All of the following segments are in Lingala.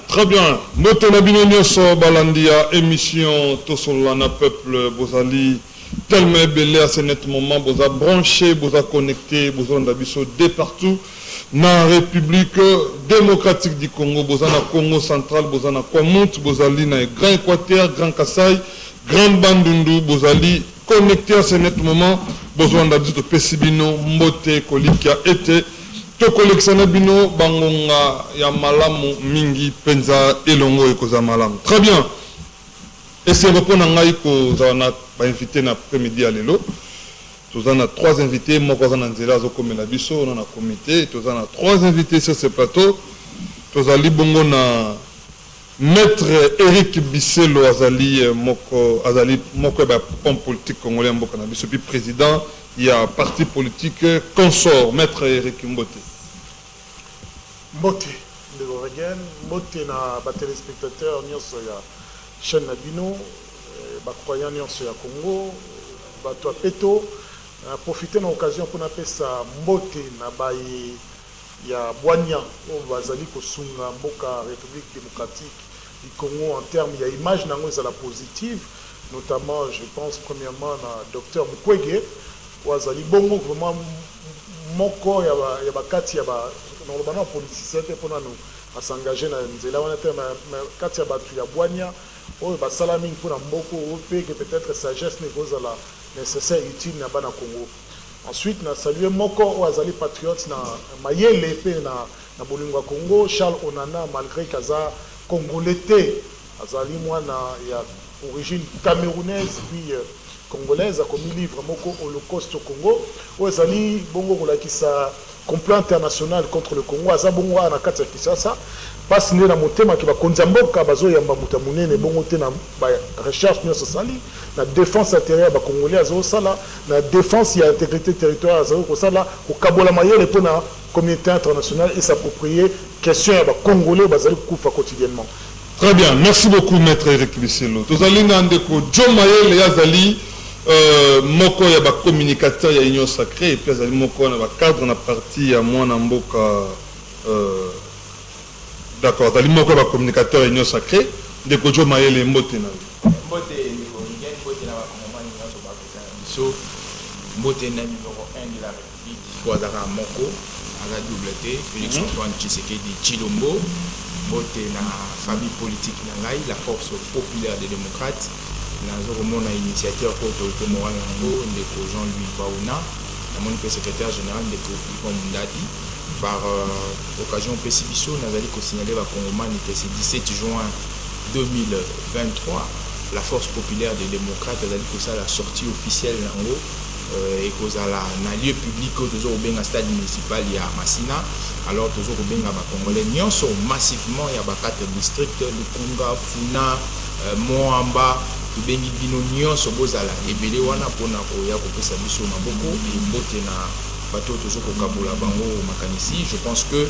Très bien. Moto Nabino Nyoso Balandia, émission Tosolana Peuple, Bozali, tellement belé à ce net moment, Boza branché, Boza connecté, Boza Ndabiso de partout. Dans la République démocratique du Congo, Boza na Congo central, Boza na Kwamount, Bozali na Grand Équateur, Grand Kassai, Grand Bandundu, Bozali connecté à ce net moment, Boza Ndabiso de Pessibino, Mbote, Kolik qui a été. To collectionne bino bangonga ya malamu mingi penza elongo ekoza malamu. Très bien. Et c'est répondre à ngai ko zana ba invité na après-midi à lelo. Tozana 3 invités, moko zana nzela zo komela biso on a comité, tozana 3 invités sur ce plateau. Tozali bongo na Maître Eric Bisselo azali moko ba homme politique congolais mboka na biso puis président il y a parti politique consort Maître Eric Mbote. Mbote de Oregon, Mbote na ba téléspectateurs nyonso ya chaîne Nabino, ba croyants nyonso ya Congo, ba to peto, profiter na occasion pour na pesa Mbote na ba ya Bwanya o bazali ko sunga mboka République démocratique du Congo en termes il y a image nango za la positive, notamment je pense premièrement na docteur Mukwege wazali bongo vraiment moko ya bakati ya ba normalement politicien pour nous s'engager dans nzela wana te kati ya batu ya Bwanya o ba salami pour na mboko o pe que peut-être sagesse ne cause la nécessaire utile na bana Congo. Ensuite na saluer moko o azali patriote na mayele pe na bolingo Congo Charles Onana malgré kaza congolais te azali mwana ya origine camerounaise puis congolaise a commis livre moko Holocauste au Congo ou ezali bongo kolakisa complot international contre le Congo aza bongo na kati ya Kinshasa passe na motema ki ba konzamboka bazo yamba muta munene bongo te na ba recherche nyonso sali na défense intérieure ba congolais azo sala na défense ya intégrité territoriale azo ko sala ko kabola mayele pour na communauté internationale et s'approprier question ya ba congolais bazali kufa quotidiennement. Très bien, merci beaucoup Maître Eric Bisselo. Tozali na ndeko John Mayele yazali moko ya ba communicateur ya Union Sacrée et puis azali moko na ba cadre na parti ya mwana mboka d'accord, azali moko ba communicateur ya Union Sacrée ndeko John Mayele mbote na mbote ndeko ngeni mbote na ba komani nyoso ba kota biso mbote na numéro 1 de la République Fouadara moko ala double T Félix Antoine Tshisekedi Tshilombo mbote na famille politique na ngai la force populaire des démocrates na initiateur autorité morale yango ndeko Jean-Louis Baouna na mon secrétaire général ndeko Yvon Mundadi par occasion PCBiso nazali ko signaler ba Congomani que c'est 17 juin 2023 la force populaire des démocrates azali ko ça la sortie officielle yango et kozala na lieu public toujours au benga stade municipal ya Masina alors toujours au benga ba Congolais nyonso massivement ya ba 4 districts Lukunga Funa Moamba bengi bino nyonso bozala ebele wana pona koya kopesa biso maboko mbote na bato toujours kokabola bango makanisi. Je pense que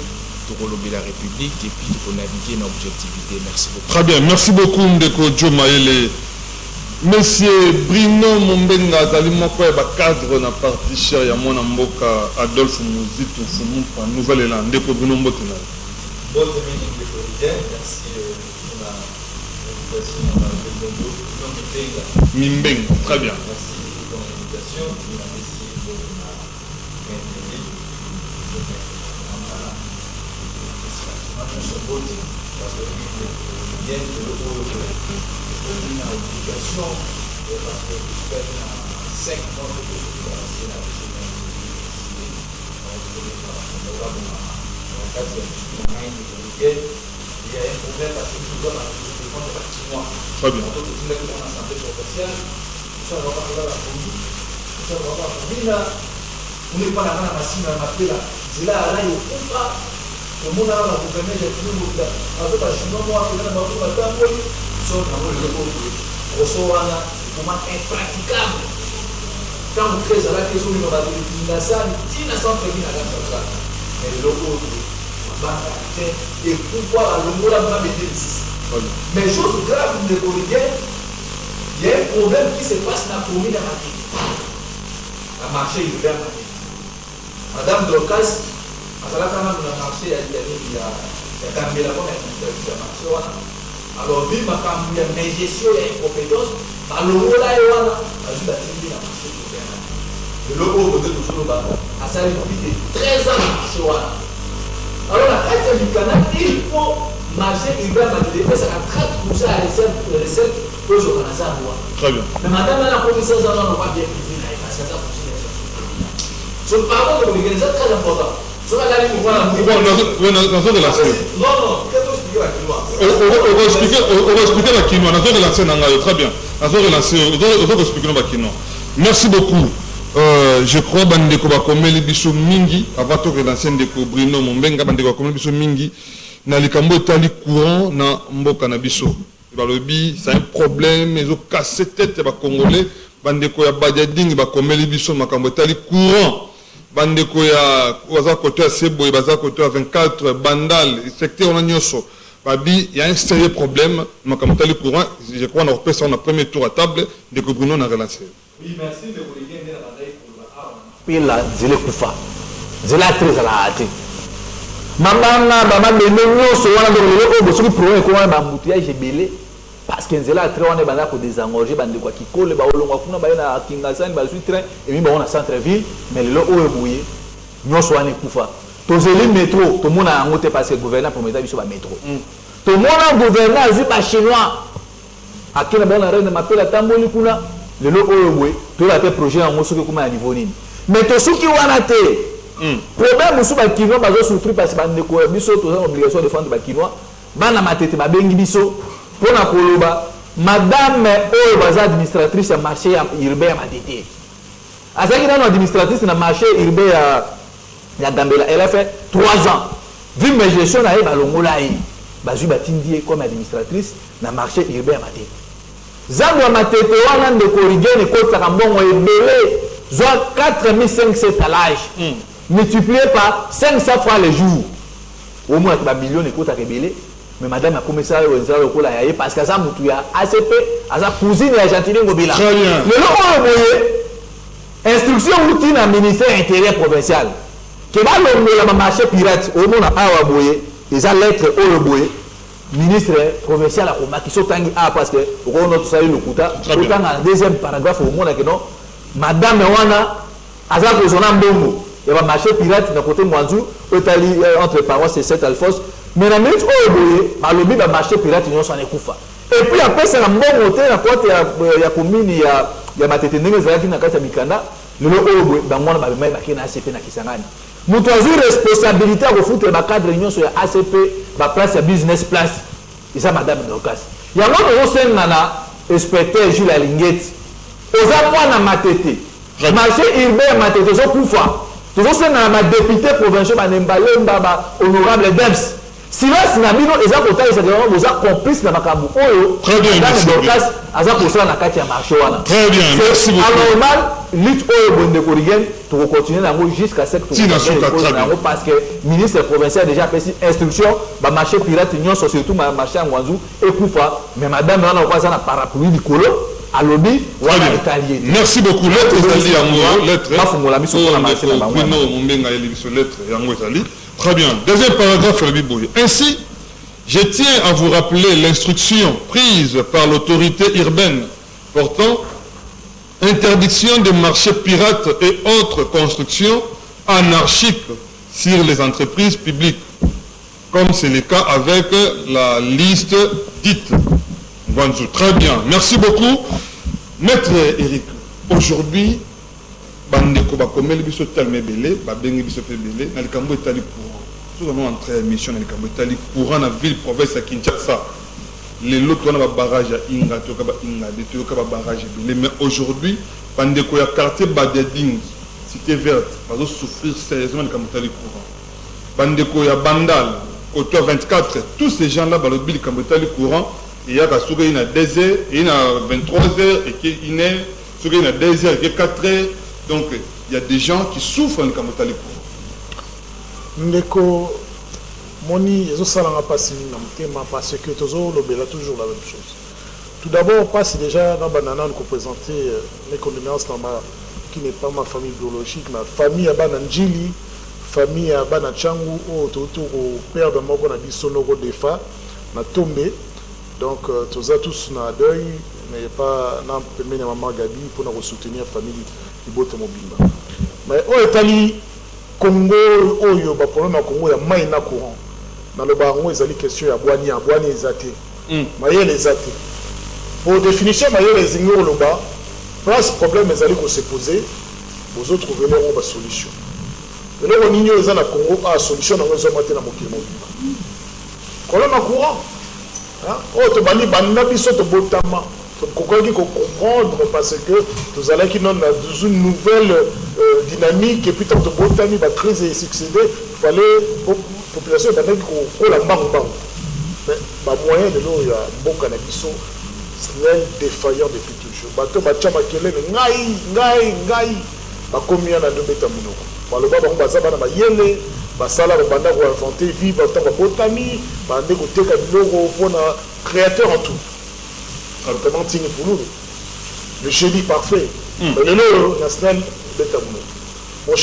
tokolobi la République et puis pour naviguer dans objectivité. Merci beaucoup. Très bien, merci beaucoup ndeko Joe Mayele. Monsieur Bruno Mombenga azali moko ya ba cadre na parti cher ya mwana mboka Adolphe Muzitu Fumu pa Nouvelle-Élande ndeko Bruno mbote na. Bonne minute de Corridor, merci pour la invitation. Mimbeng, très bien. Merci pour l'invitation. Merci pour la bienvenue. Parce que bien que le une obligation, parce que je fais 5 mois de commencer la il y a un problème parce que nous avons un bâtiment. Très bien. Donc, nous avons la santé professionnelle, nous avons la famille, nous avons la famille là, on n'est pas là dans la machine à m'appeler là. C'est là, là, il faut pas. Le monde a la gouvernement, il y a tout le monde là. Avec la chinois, moi, il y a un bateau à temps, oui. Sauf que nous avons le recevoir comment impraticable. Quand vous créez ça, là, qu'est-ce que vous avez dit? La salle, 10 nations prévues dans la salle. Mais le logo, et pourquoi le mot là va m'aider dessus. Mais chose grave de Corridor, il y a un problème qui se passe dans la commune à Maté. La marché est ouvert à Maté. Madame Dorcas, à la marché à l'Italie, il y a ya kambela kwa ya marché wana alors vi makambo ya gestion ya incompétence balongola ye wana bazwi batindi na marché gouvernement eloko oyo toke tozoloba asali plus de 13 ans na marché wana alors na kati ya mikanda il faut marché urbain matete epesaka 30% ya recette tozoka na zango wana Très bien. mais madame ana komisa za wana kwa bien privé na epasi aza conciliation so par contre l'organisation est très important. On va expliquer la quinoa. On va relancer très bien. On va expliquer la quinoa. Merci beaucoup. Je crois que Bandeko va commettre les bisous mingi. Avant de relancer Ndeko Bruno Mombenga, Bandeko va commettre les bisous mingi. Dans les cambos itali courant, na mboka na biso. C'est un problème. Ils ont cassé tête les Congolais. Bandeko ya Badiading va commettre les bisous makambo itali courant. Bandeko ya waza côté à Sebo et baza côté à 24 Bandal secteur on a nyoso babi il y a un sérieux problème makamotali courant je crois on a repéré ça on a premier tour à table de que Bruno n'a relancé. Oui merci de vous dire de la bataille pour la pila zile kufa zile actrice la ati mambanga baba bende nyoso wana ndo lelo obo soki problème ko wana ba mutiyage belé parce que nzela atre wana bana ko désengorger bande kwa kikole ba olongwa kuna ba na kingasani ba suit train et mi ba on a centre ville mais lelo oyo buye nyoso wana kufa to zeli métro to mona ngote parce que gouverneur promettait biso ba métro to mona gouverneur azi ba chinois akina ba na reine mapela tamboli kuna lelo oyo buye to la te projet en ngoso kuma à niveau nini mais to suki wana te problème musu ba kinois ba zo souffrir parce que bande ko biso to za obligation de défendre ba kinois bana matete ba bengi biso pour la Koloba, madame oyo baza administratrice ya marché urbain ya Matete. Azaki na administratrice na marché urbain ya Gambela, elle a fait 3 ans. Vu mes gestion na ba longola yi, bazui batindi comme administratrice na marché urbain ya Matete. Zango ya Matete wana ndeko rigene kotaka mbongo ebele, zwa 4500 à l'âge. Multiplié par 500 francs le jour. Au moins ba million ekotaka ebele. Mais madame a commencé à le parce que ça moutou ya ACP, à sa cousine et à Gentilin Ngobila. Très bien. Le nom instruction routine à ministère intérieur provincial. Que va le marché pirate au monde à Awaboye, les lettres au Boye, ministre provincial à Oma qui sont tangi à parce que on a tout ça le kuta. Autant dans deuxième paragraphe au monde que non. Madame Wana, à sa cause on a mbongo. Il y a un marché pirate dans côté Mwanzou, entre paroisses et 7 Alphonse. Mais la minute où il y a un marché pirate, il y a un kufa. Et puis après, c'est un bon côté, il y a commune, il y a Matete Ndenge Zayaki na kata Mikanda, le lot où il y a un ACP na Kisangani. Nous avons responsabilité à refouler le cadre de l'union sur la ACP, la place de business place. Et ça, madame Dokas. Il y a un autre inspecteur Jules Alinguet. Aux appoints na Matete. Marché urbain Matete, ils ont kufa. Ils ont un député provincial, honorable Debs. Sinon, si Nabino est à côté, ils sont complices de Makambu. Très bien, merci. Très bien, merci beaucoup. C'est anormal, lutte au Bondekorigen, pour continuer jusqu'à ce que parce que le ministre provincial a déjà fait instruction, le marché pirate, surtout le marché en Wanzou, et Koufa, mais madame, on a pas un parapluie du colo. À lobby, voilà italien. Merci beaucoup. Lettre Zali Yango, lettre. Très bien. Deuxième paragraphe, ainsi, je tiens à vous rappeler l'instruction prise par l'autorité urbaine portant interdiction des marchés pirates et autres constructions anarchiques sur les entreprises publiques, comme c'est le cas avec la liste dite. Très bien, merci beaucoup. Maître Eric, aujourd'hui, bandeko bakomeli biso talme belé, babengi biso pe belé, na likambo etali courant. Nous allons entrer à mission na likambo etali courant na ville province à Kinshasa. Les lots on a ba barrage à Inga, toka ba Inga, toka ba barrage belé, mais aujourd'hui, bandeko ya quartier Badiading, cité verte, va souffrir sérieusement na likambo etali courant. Bandeko ya Bandal, côté 24, tous ces gens-là ba lobi likambo etali courant. Il y a 2h, il y a 23h, et il y a 2h, et 4h. Donc, il y a des gens qui souffrent de Kamotali. Ndeko, Moni, ils ont passé parce que toujours la même chose. Tout d'abord, on passe déjà dans Banana pour présenter mes condoléances qui n'est pas ma famille biologique, ma famille à Bananjili, famille à Banachangu au père de Moko Nabisonoko Defa na tombé. Donc tous na deuil, mais pas na permis maman Gabi pour nous soutenir la famille Ibote Mobimba. Mais au Italie, Congo, il y a problème au Congo, il y a maïna courant. Dans le baron, il y a des questions, il y a Boani Ezate. Maïel Ezate. Pour définition, Maïel Ezingor le bas, place problème, ils allaient se poser, vous autres trouvez leur solution. Mais là, on ignore les Congo a solution dans les hommes à la Mokimo. Problème à courant. Oh, tu vas dire, tu vas comprendre parce que nous allons dans une nouvelle dynamique et puis tu vas très succéder. Il fallait la population qui la banque. Mais le moyen de l'eau, il y a beaucoup de gens qui défaillant depuis toujours. Bateau Bachama Kele, Ngai, Bakomi en a deux bêta mounoko. Par le bas, Bazaba na Yele, Basala, Banda pour inventer, vivre en tant que botami, Bandé côté Kabiloro pour un créateur en tout. Notamment Tigné pour nous. Le génie parfait. Le lot national bêta mounoko. On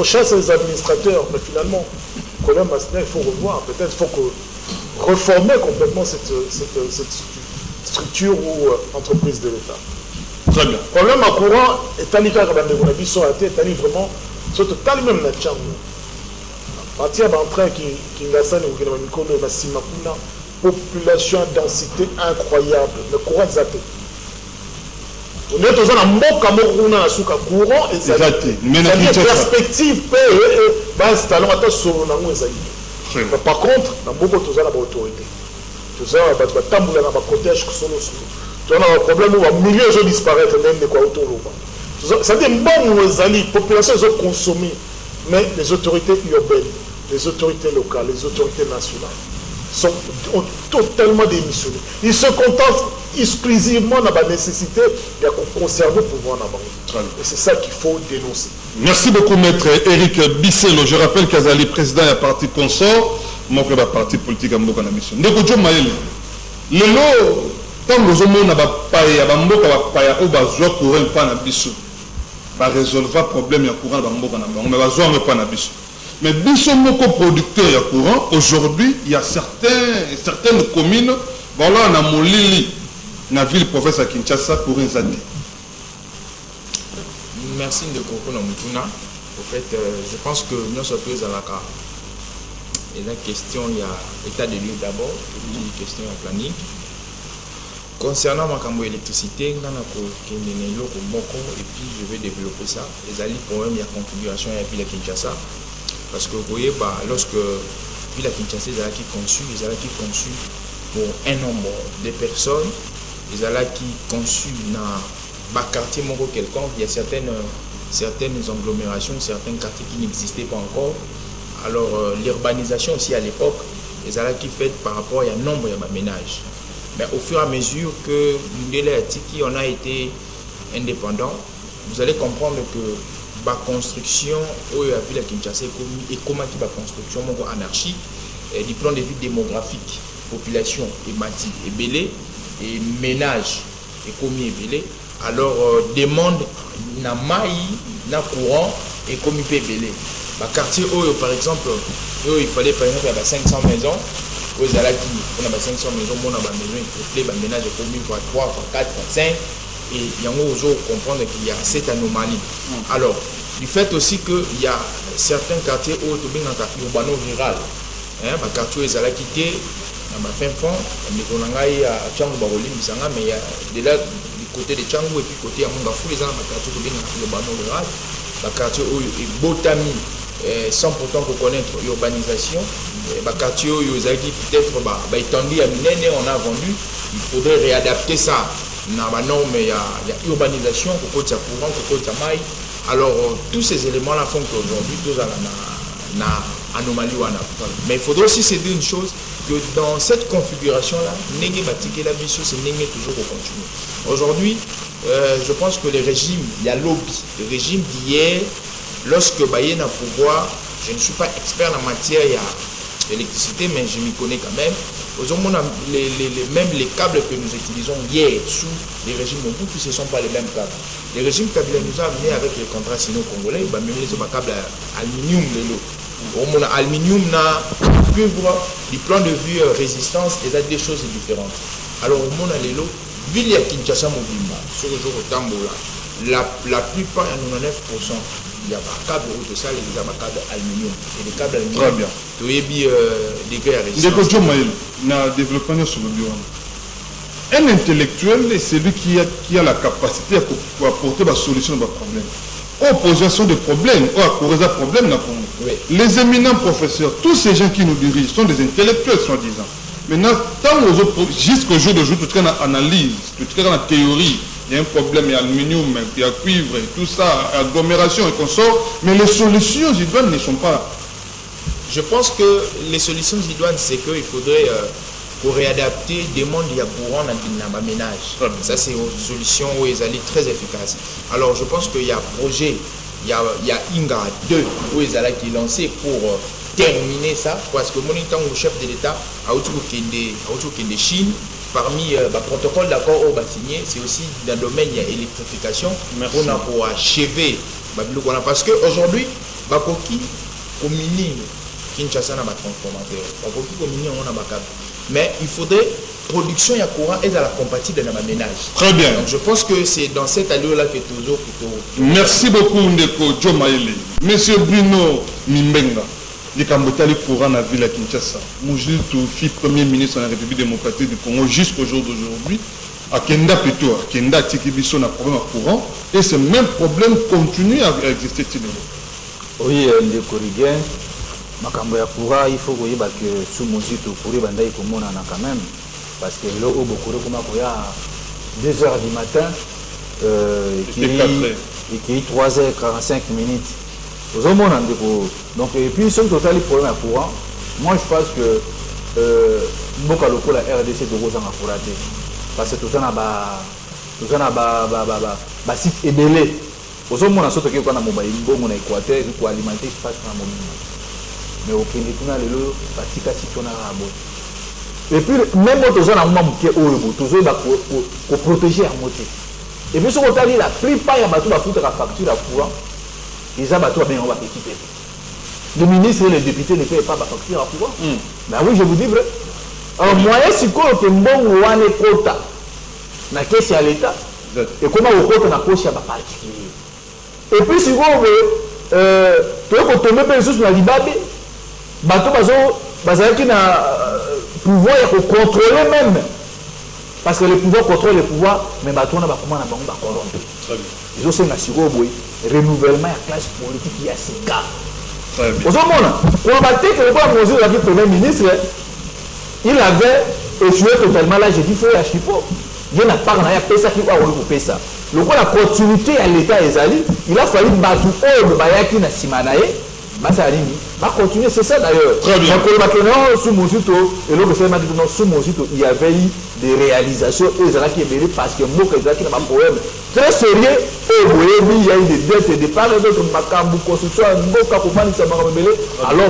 chasse les administrateurs, mais finalement, le problème national, il faut revoir. Peut-être qu'il faut reformer complètement cette structure ou entreprise de l'État. Très bien. Le problème à courant est à l'État qui sont vraiment, c'est total même la chambre. Partir d'un train qui est à population densité incroyable, le courant est zaté. On est dans un mot comme on a un courant et zaté. Mais la perspective peut installer un sur le par contre, dans beaucoup de choses, autorité. Tout ça, il y a un côté tu as un problème où un million de disparaître même de quoi autour de ça dit bon les populations ont consommé, mais les autorités urbaines, les autorités locales, les autorités nationales ont totalement démissionné. Ils se contentent exclusivement de la nécessité de conserver le pouvoir en avant. Et c'est ça qu'il faut dénoncer. Merci beaucoup, maître Eric Bisselo. Je rappelle qu'Azali, président et parti consort, moi que la parti politique en Mboka na mission. Ndeko Jo Maël, le lot, tant que nous avons paya, Mboka paya, ou bazwa courant pas na biso, va résolver le problème ya courant dans Mboka na bango, mais bazwa pas na biso. Mais biso moko producteur ya courant, aujourd'hui, il y a certaines communes, voilà, on a Molili, na ville province à Kinshasa pour un zati. Merci de comprendre Mutuna. En fait, je pense que nous sommes tous à la carte. Et la question, il y a l'état de lieu d'abord, puis une question à planning. Concernant ma cambo électricité, et puis je vais développer ça. Les alliés problème, il y a configuration à la ville à Kinshasa. Parce que vous voyez, lorsque la ville à Kinshasa, ils ont conçu pour un nombre de personnes, ils ont conçu dans le quartier quelconque, il y a certaines agglomérations, certains quartiers qui n'existaient pas encore. Alors l'urbanisation aussi à l'époque, ils ont fait par rapport à un nombre de ménages. Mais au fur et à mesure que nous on a été indépendant, vous allez comprendre que la construction où la ville à Kinshasa et comment la construction anarchique et du plan de vue démographique, population et mati et belé et ménage et commis et belé, alors demande na maï na courant et commis et belé. Le quartier où par exemple où il fallait par exemple il y a 500 maisons, où il y a 500 maisons, on a des ménages commis pour 3, pour 4, pour 5. Et il y a comprendre qu'il y a cette anomalie. Alors, du fait aussi qu'il y a certains quartiers où tu es dans un quartier urbano-rural. Les quartiers où ils ont quitté, dans ma fin fond, mais il y a de là du côté de Tchangou et puis côté à Mongafou, les gens dans quartier urbano-rural. Les quartiers où il est botami, sans pourtant reconnaître l'urbanisation. Les quartiers où ils ont peut-être étendu à Minene, on a vendu. Il faudrait réadapter ça. Il y a urbanisation, courant, alors tous ces éléments-là font qu'aujourd'hui, tout ça une anomalie. Mais il faudrait aussi se dire une chose, que dans cette configuration-là, c'est toujours continuer. Aujourd'hui, je pense que les régimes, il y a lobby, le régime d'hier, lorsque il y a un pouvoir, je ne suis pas expert en matière d'électricité, mais je m'y connais quand même. Même les câbles que nous utilisons hier sous les régimes Mobutu, ce ne sont pas les mêmes câbles. Les régimes Kabila nous a amené avec les contrats sino-congolais, même les câbles aluminium de l'eau. Au aluminium, na cuivre, du plan de vue résistance, et des choses différentes. Alors, au monde, l'élo, ville à Kinshasa Mobimba, sur le jour au Tambola, la plupart, à 99%, il y a un câble de ça, il y a un câble aluminium. Et les câbles aluminium, très bien. Tu as des gars à résistance. Ndeko Joe Maïl, na développement sur le bureau. Un intellectuel, c'est lui qui a la capacité à apporter la solution à problème. Opposition de problèmes, ou à causer des problèmes. Oui. Les éminents professeurs, tous ces gens qui nous dirigent sont des intellectuels, soi-disant. Maintenant, jusqu'au jour d'aujourd'hui, tout cas en analyse, tout cas en théorie, il y a un problème, il y a aluminium, il y a cuivre, et tout ça, agglomération et consort, mais les solutions idoines ne sont pas là. Je pense que les solutions idoines, c'est qu'il faudrait pour réadapter des mondes il y a courant dans ma ménage. Ça, c'est une solution où ils allaient très efficace. Alors, je pense qu'il y a un projet, il y a Inga 2 où ils allaient qui est lancé pour terminer ça, parce que mon temps au chef de l'État a de Chine, parmi le protocole d'accord au signé, c'est aussi dans le domaine de l'électrification. On a pour achever, parce qu'aujourd'hui, Bakoki, Komini, Kinshasa n'a pas transformateur, Bakoki, Komini, on a pas câble. Mais il faudrait production et courant est à la compatible dans ma ménage. Très bien. Donc je pense que c'est dans cette allure-là que toujours. Merci beaucoup, Ndeko Joe Maïli. Monsieur Bruno Mimbenga, il y a un courant dans la ville de Kinshasa. Moujil Toufi, Premier ministre de la République démocratique du Congo, jusqu'au jour d'aujourd'hui, à Kenda plutôt, à Kenda Tikibiso, on a un problème à courant, et ce même problème continue à exister. Oui, Ndeko Riguen. Makambo ya courant, il faut que sous Mozito pour y bandai comme on en a quand même parce que là au beaucoup comme à 2h du matin qui est 3h45 minutes aux hommes donc et puis ce total les problèmes à courant moi je pense que beaucoup locaux la RDC de Rosan a couraté parce que tout ça n'a site ébélé aux hommes on a sauté qu'on a mobile bon on a Équateur pour alimenter espace dans mon mais au Kenya tuna lelo batika sikona rabo et puis même autozo na mwa muke oyo tozo ba ko protéger à moitié et puis ce qu'on t'a dit la plupart ya bato ba foutre la facture à courant ils a bato bien on va équiper le ministre et les députés ne payent pas la facture à courant ben oui je vous dis vrai alors moyen siko que mbongo wane kota na caisse à l'état et comment au kota na poche ya ba particulier et puis si vous to ko tomber pe sous na libabe bato bazalaki na pouvoir de contrôler même parce que le pouvoir contrôle le pouvoir mais bato on a bakoma na bango ba corrompre ils ont senga siko boy renouvellement ya classe politique ya sika aux hommes pour battre que le bonjour du premier ministre il avait échoué totalement là j'ai dit faut ya chipo il n'a pas na ya pesa qui va au pesa le quoi la continuité à l'état ezali il a fallu battre au bayaki na simanaye va continuer, c'est ça d'ailleurs. Très bien. Donc, sous Mozito, et l'autre fait sous Mozito, il y avait eu des réalisations qui étaient parce que moi, qui n'a pas de problème. Très sérieux, il y a eu des dettes et des parts d'autres construction, alors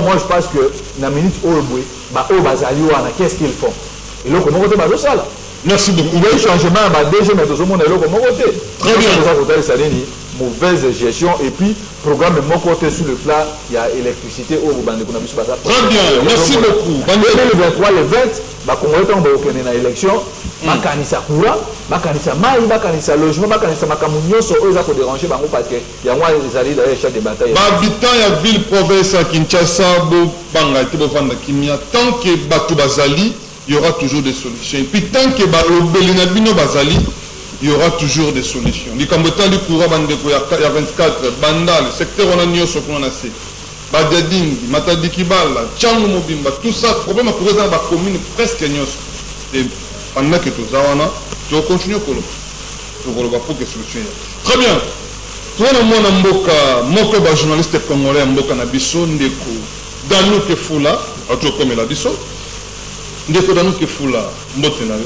moi je pense que la minute qu'est-ce qu'ils font? Et l'autre, comment on ça là? Merci beaucoup. Il y a eu changement, déjà, mais tout le monde est là, comment on Très bien. Mauvaise gestion et puis programme de mon côté sur le plat il y a électricité au Rwanda qu'on a vu ça. Très bien, merci beaucoup. Le 23 le 20 bah Congolais on va au na élection makanisa courant makanisa mai makanisa logement makanisa makamunyo so eux ça pour déranger bango parce que il y a moi les alliés d'ailleurs chef de bataille. Habitant ya ville province à Kinshasa bo banga te bo vanda kimia tant que bato bazali il y aura toujours des solutions et puis tant que balobeli na bino bazali il y aura toujours des solutions. Les Cambodgiens du courant, il y a 24, Banda, le secteur on a mis au qu'on a fait. Badiading, Matadikibala, Tchango Mobimba, tout ça, problème à courir dans la commune presque nyos. Et pendant que tout ça, tu vas continuer pour le pour que solution. Très bien. Toi, moi, Mboka, journaliste congolais, Mboka Nabiso, Ndeko, Danou Kefula, tu comme la Biso, Ndeko Danou Kefula, Mbotenale.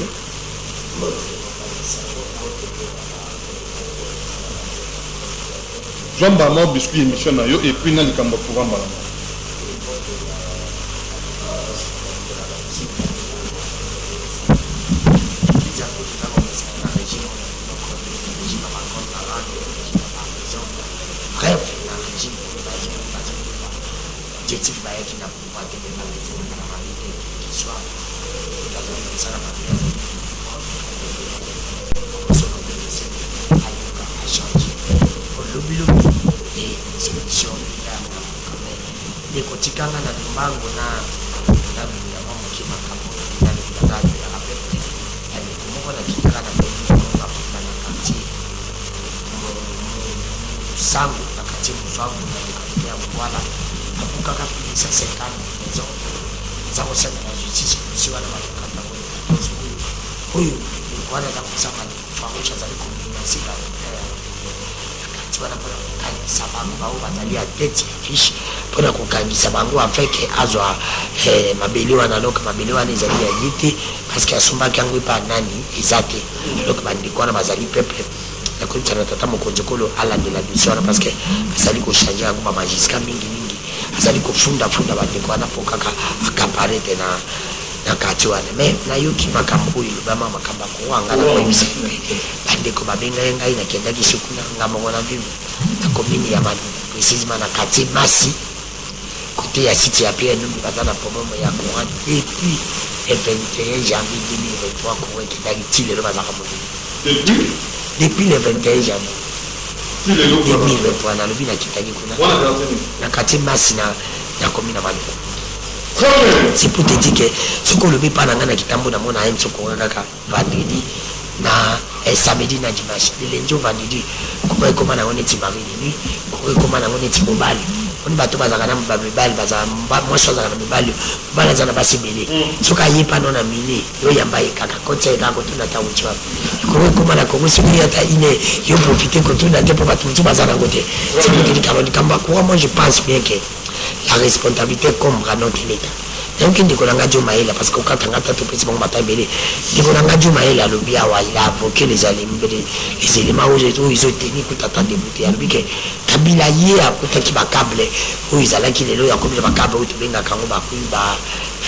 Jean Bama biscuit émission nayo et puis na likambo pour mbala. objectif bayaki na pouvoir te na lezo na mabite qui soit la zone ça na mabite so no be se ayoka a changer olobi et solution ya na kama ni kotikanga na mbango na ya mama kima kama na ndani ya pepe ali kumoko na kitaka na kwa na kati sangu na kati mzwangu na kati ya mwala akukaka kulisa 50 maison za kusema na justice kusiwa na makamba huyu wana na kusema famusha za kumbinasi na kati wana pona kukangisa bangu bao batalia tete ya fish pona kukangisa bangu afeke azwa mabeliwa na loka mabeliwa ni zali ya yiti parce que asumba kyangu ipa nani izate loka bandikwana bazali pepe na kuitana tata mokonjekolo ala de la mission parce que azali ko changer ngoma magiska mingi azali kufunda bandeko anapokaka akaparete na kati wana me na yuki makambo ilibama makamba kuanga na kwa ibisi bandeko babenga ngai na kenda kisukuna ngama ngona vivu na komini ya mani precisement na kati masi côté ya cité ya pierre nous bazana problème ya courant depuis le 21 janvier 2023 courant qui est utile le bazaka depuis le 21 janvier 2023 na lobi na kitaki kuna na kati masi na komina mali c'est pour te dire que ce qu'on le met pas dans kitambo na mona en soko kaka vendredi na samedi na dimanche le lundi vendredi comment na on est marini comment na on est mobile on bato bazaka na mobile bazaka moi chose na mobile bala zana basi bele soka yipa non na mini yo yamba kaka kote ka ko tuna ta uchwa comment na ko musiki ya ta ine yo profiter ko tuna te pour bato bazana ngote c'est pour dire que kamba quoi moi je pense bien que la responsabilité comme notre l'État. Donc il dit qu'on a Maïla parce que quand on a tout petit bon matin belé, il dit qu'on a Maïla le bien il a invoqué les éléments où ils ont tenu pour attendre débouter avec que Kabila hier à côté qui va câble où ils allaient qu'il est là comme il va câble où tu viens à Kango ba kuba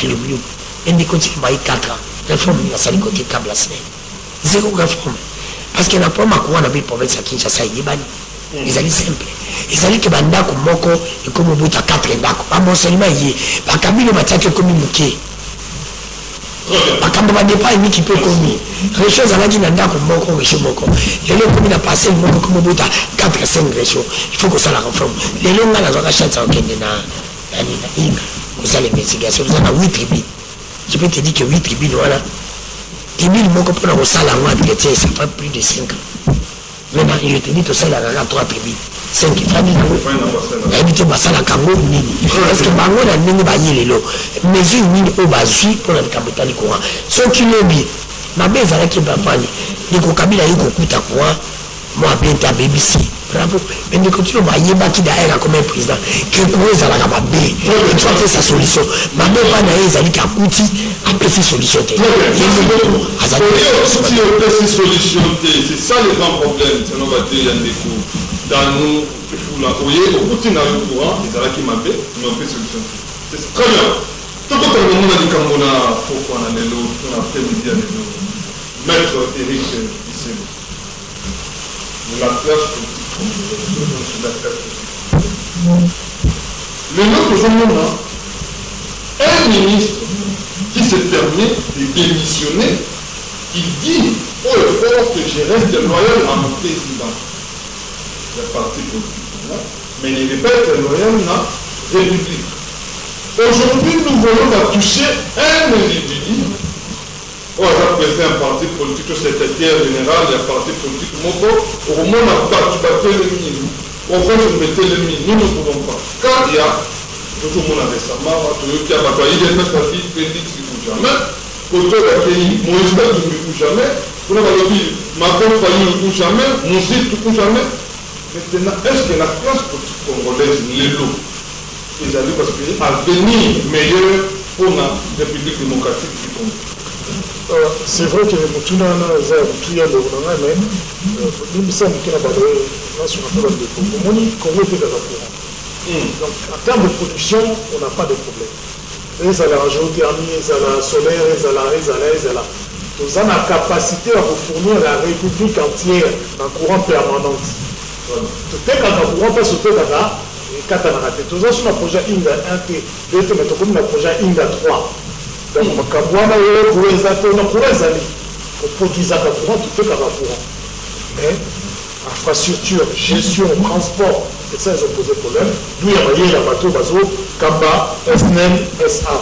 aluminium et des côtés qui va y 4 ans réforme il a sali côté câble la semaine zéro réforme parce que n'a pas ma cour na bi province à Kinshasa il bani ils allaient simple ils allaient que bandako moko et comme buta 4 ndako ba monselima yi ba kabilo bataki comme muke ba kamba ba depa ni qui peut commis les choses à la dit ndako moko chez moko les gens comme na passer moko comme buta 4 5 régions il faut que ça la réforme les gens là za chance au kende na inga vous allez investigation vous avez 8 tribus je peux te dire que 8 tribus voilà tribus moko pour la sala moi traiter ça fait plus de 5 ans maintenant il te dit tout ça là 3 tribus 5 familles habité basala kango nini est-ce que bango na nini ba yelelo mesure nini o bazui pour la capitale courant ce qui lobi mabe ezala ki bafani ndiko kabila yiko kuta kwa moi benta BBC bravo mais ndiko tino ba yeba ki daera comme président que ko ezala ka mabe et tu as sa solution mabe pa na ezali ka kuti après cette solution te yendo azali cette solution c'est ça le grand problème c'est non va dire ndiko dans nous là voyez au bout na courant ezala ki mabe mais on fait solution c'est très bien tout comme on a dit quand on a pourquoi on a lelo on a fait média lelo maître Eric ici la classe le nôtre aujourd'hui un ministre qui se permet de démissionner il dit haut et fort que je reste loyal à mon président le parti politique mais il n'est pas loyal à la République. Aujourd'hui nous voulons toucher un individu on a présenté un parti politique, secrétaire général, il y a un parti politique, au moment où on a battu le mini, on va se mettre le mini, nous ne pouvons pas. Car il y a, tout le monde a récemment, il y a bataillé des mecs qui ne disent jamais, côté de la pays, Moïse ne dit jamais, pour la vie, Macron ne dit jamais, Moussif ne dit jamais. Maintenant, est-ce que la classe politique congolaise est l'eau? Ils allaient parce qu'il y a un avenir meilleur pour la République démocratique du Congo. C'est vrai que Moutuna a tout le mais nous sommes qui n'a pas de sur la de Congo. Congo est dans courant. Donc en termes de production, on n'a pas de problème. Ils ont la géothermie, ils ont la solaire, ils ont la. Nous avons la capacité à vous fournir la République entière en courant permanent. Tout est quand le courant peut sauter dans ekatanaka te toza so na projet inga 1 te 2 te mais tokomi na projet inga 3 donc makambo wana oyo courant eza te na courant ezali oproduisaka courant totekaka courant mais infrastructure gestion transport et ça ils ont posé problème d'où ya bayela bato bazokamba SNEL SA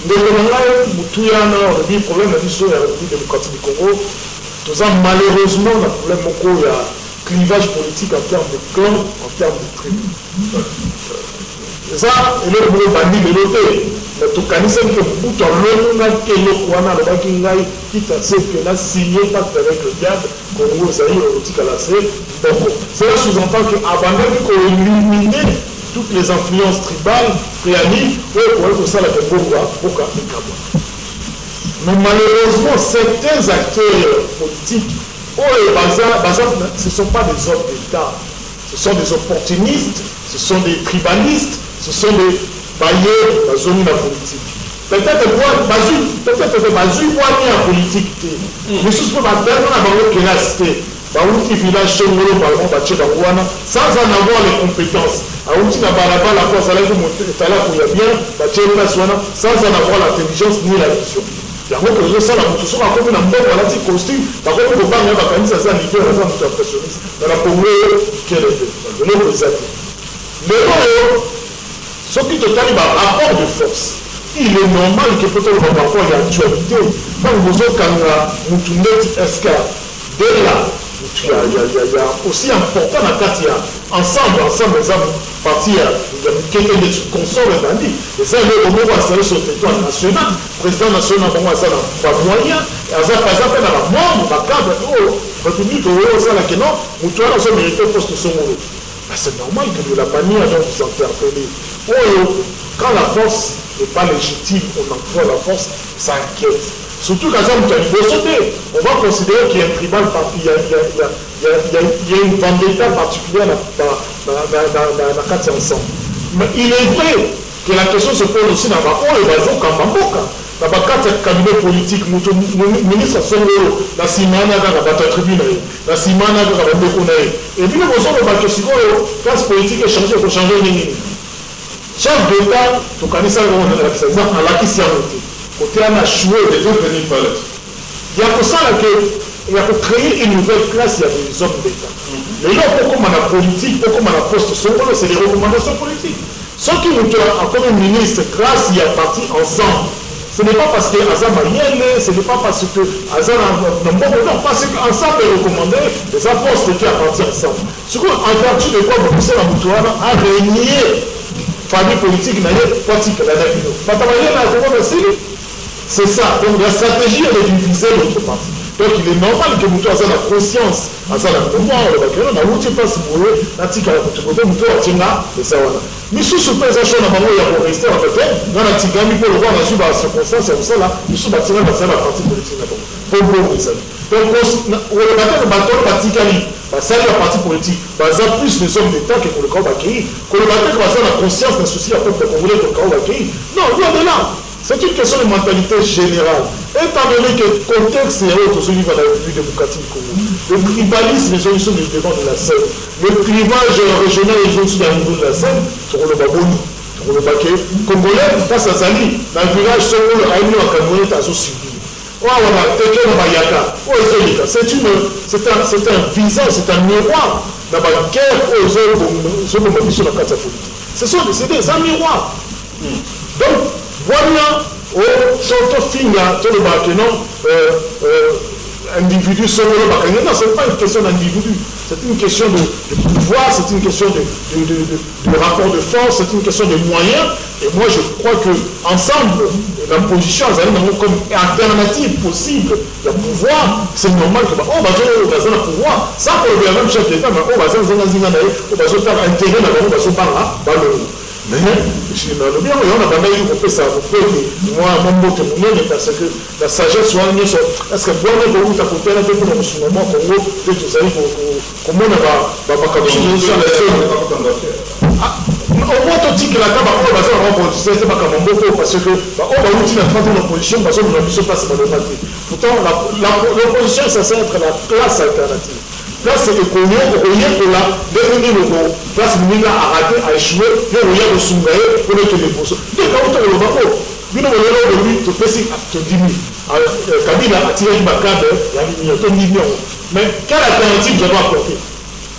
ndeko na ngai mutu yana olobi problème na biso ya République démocratique du Congo toza malheureusement na problème moko ya clivage politique en termes de clan, en termes de tribu. Ça, il est le bandit de l'autre. Mais tout cas, c'est que pour toi, l'on a que le Kouana, le Bakingaï, qui t'a signé pacte avec le diable, qu'on vous a eu au Tikalacé. Donc, cela sous-entend qu'abandonner qu'on éliminer toutes les influences tribales, préaniques, pour ça, la Kouana, pour Kouana. Mais malheureusement, certains acteurs politiques, ce ne sont pas des hommes d'État, ce sont des opportunistes, ce sont des tribalistes, ce sont des bailleurs de la zone politique. Peut-être que Bazou voit en politique, mais ce n'est pas tellement avant que la cité, Baouti village Chongolo, sans en avoir les compétences. Aouti n'a pas la force à la bien, sans en avoir l'intelligence ni la vision. yango tozosala motu soki akomi na mbongo alati costume bakomi kobanga bakanisa aza lider aza moto impressionniste na congo kelete eloko eza te lelo oyo soki totali barapport de force il est normal ke peut-être barapport ya actualité ntango bozokanga motu ndeti eska dela ya aussi important na kati ya ensemble eza parti ya mikeke nde consort ebandi eza eloko moko asali sur territoire national président national bango aza na bamoyen aza mpe na bamembre bacadre oyo république oyo osalaki non motu wana azomérite poste songolo c'est normal que de la manière dont vous interpellez oyo quand la force n'est pas légitime on emploie la force ça inquiète. Surtout quand on va considérer qu'il y a un tribal, il y a une vendetta particulière dans la carte ensemble. Mais il est vrai que la question se pose aussi dans la carte cabinet politique, ministre Songolo, la Simana, la tribune, la Simana, la et puis nous avons que si la classe politique est changée, il faut changer les lignes. Chef d'État, tu connais ça, à la question. Côté on a joué des autres venus par là. Il y a pour ça qu'il y a pour créer une nouvelle classe, il y a des hommes d'État. Mais là, pourquoi on a politique, pourquoi on a poste songolo, c'est des recommandations politiques. Ceux qui nous ont comme ministre, grâce, il y a parti ensemble. Ce n'est pas parce que Azam a yéné, ce n'est pas parce que Azam a non, parce qu'ensemble est recommandé, les postes qui appartiennent ensemble. Ce qu'on en vertu de quoi vous poussez la Moutouana à régner famille politique, politique, la Nabino. C'est ça. Donc la stratégie, elle est divisée l'autre partie. Donc il est normal que Moutou ait la conscience, ait la mémoire, on a outil pas si vous voulez, l'article à la Moutou a Tinga, et ça voilà. Mais sous ce présentation, on a rester en fait, dans la Tigami pour le voir dans une circonstance, c'est pour ça là, nous sommes bâtis dans la partie politique. Pour vous, ça. Donc on a battu le bâton, le Tigami, ça la partie politique, ça plus les hommes d'État que pour le corps accueilli, qu'on le battu dans la conscience, d'un souci à propos qu'on voulait pour le corps accueilli. Non, loin de là. C'est une question de mentalité générale. Étant donné que le contexte est autre au niveau de la République démocratique du Congo, le tribalisme est sur le devant de la scène. Le clivage régional est sur le niveau de la scène, sur le Baboni, sur le Baké. Congolais, face à Zali, dans le village Songolo, à Inu, à Cameroun, à Zosubi. C'est un visage, c'est un miroir dans la guerre aux hommes sur la carte politique. C'est des miroirs. Donc, voilà, individu solo, non, ce n'est pas une question d'individu, c'est une question de pouvoir, c'est une question de rapport de force, c'est une question de moyens. Et moi, je crois qu'ensemble, la position comme alternative possible, le pouvoir, c'est normal que on va faire le pouvoir, ça pour le même chef d'État, mais on va faire intérêt dans le mais le bien, on a pas mal de ça. Moi, mon mot est parce que la sagesse soit mieux. Est-ce que vous avez beaucoup d'apporter à la tête pour ce moment pour vous, que vous allez comment on va pas continuer sur la scène. Au moins, on dit que la table va remporter, c'est pas comme un beau parce que on va utiliser la troisième opposition parce qu'on a mis sur place dans le parti. Pourtant, l'opposition, ça sert être la classe alternative. place économique, on y est pour là, place minga a raté, a échoué, et on y est pour Sungaye, pour le téléphone. Donc, quand on le voit, bino bolelo de lui, tu peux si te dimi. Kabila a tiré du macabre, il y a une million. Mais quelle alternative je dois apporter?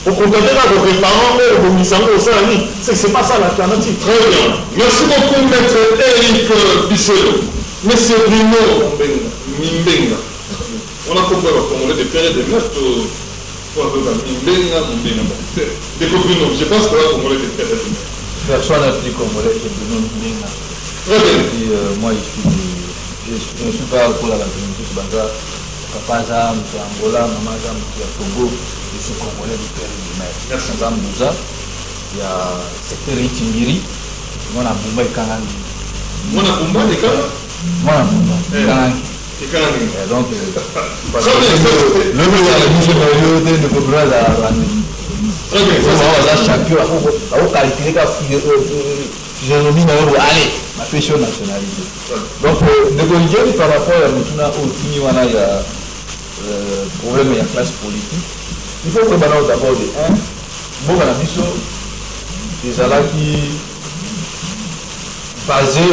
Au contenter de parents et de Misango au sein de c'est pas ça l'alternative. Très bien. Merci beaucoup, maître Eric Bisselo. Monsieur Bruno Mimbenga. On a compris le Congolais de faire des maîtres pour Mimbenga. Déco Bruno, je pense que là, Congolais de faire des maîtres. Personne n'a plus Congolais que Bruno Mimbenga. Très bien. Et moi, je ne suis pas pour la communauté de Banza. Papa Zam, Angola, Maman Zam, Togo. Je suis Congolais du Père du Maire. Merci. Zambouza, il y a secteur Itingiri, on a Bumba et Kangangi. On a Bumba et Kangangi. Moi, Bumba et Kangangi. Et Kangangi. Donc, très bien. Le meilleur, la mission de Cobra, la très bien. La champion, la qualité de physionomie, allez, ma question nationalité. Donc, de par rapport à Mutuna, il y a problème de la classe politique. Il faut que nous d'abord de un, bon, la mission des alliés qui basé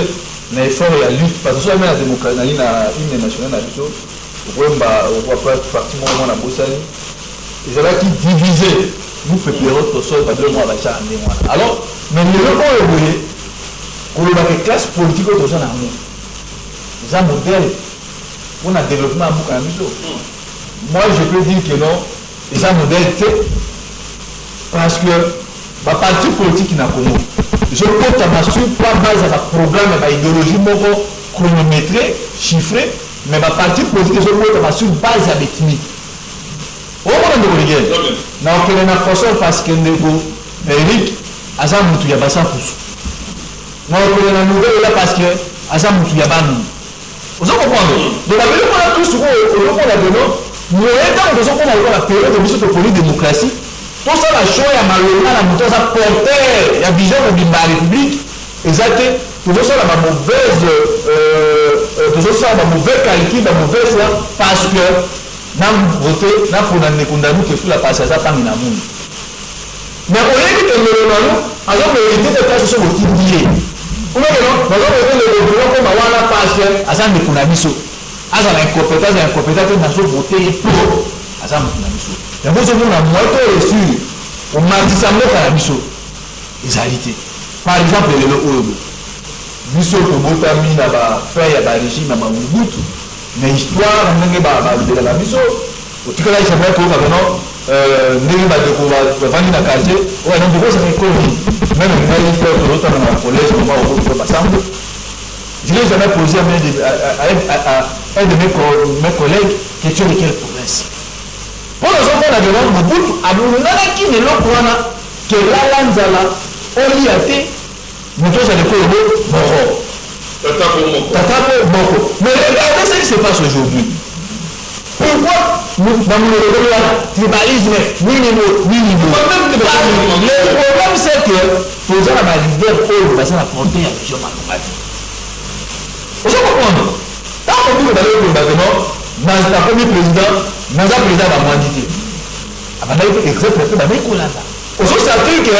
l'effort et la lutte, parce que soit la démocratie, la hymne national, la mission, on voit pas pratiquement la Bossani, les alliés qui divisaient, nous préparons tout seul, parce que moi, la charge des mois. Alors, mais le voyez, qu'on a des classes politiques au sein de l'amour. Les un modèle pour le développement à la mission. Moi, je peux dire que non. Et ça modalité parce que ma parti politique n'a pas je compte à ma sur pas base à ma programme à ma idéologie chronométrée, chiffrée, mais ma parti politique je compte à ma sur base à l'ethnie. Au moment de l'origine, n'a aucune façon parce que Ndego Eric Azam Moutouya-Bassa Poussou. N'a aucune nouvelle là parce que Azam Moutouya-Banu. Vous comprenez? Donc la vérité qu'on a tous souvent au la donné. Nous avons besoin de la période de démocratie. Tout ça, la chose, il y a malheureusement la moto, ça portait, il y a vision de la République. Exact. Tout ça, la mauvaise qualité, la mauvaise parce que nous avons voté, nous avons condamné que la passage à la monde. Mais on a dit que nous avons hérité de classes sur le type lié. Nous avons hérité de gouvernement comme la passage à ça, nous avons aza na incompétence nazo voter pour aza mutu na biso yango ozomona moto reçu omatisa mboka na biso ezali te par exemple lelo oyo biso tobotami na bafin ya barégime ya bamubutu na histoire na ndenge balobela na biso otikala isabela toyoka vraimen ndenge bandeko bavandi na quartier oyo non tokozaka ekoli meme ngai tozotana na collège koma okoto basambo. Je n'ai jamais posé à un de mes collègues question de quelle province. Pour les enfants, on a demandé Mobutu, à Mounanaki, ne l'on prend que la Lanzala, on y a été, nous tous à l'école de Moro. Tata Moro. Mais regardez ce qui se passe aujourd'hui. Pourquoi dans le tribalisme, minimo. Le problème, c'est que, pour ça, la leader, on va s'apporter à la région Malomati. Vous comprenez? Quand on dit que dans le premier président, dans un président va manditer. Avant d'aller exemple, on va mettre là. Aujourd'hui, ça veut dire que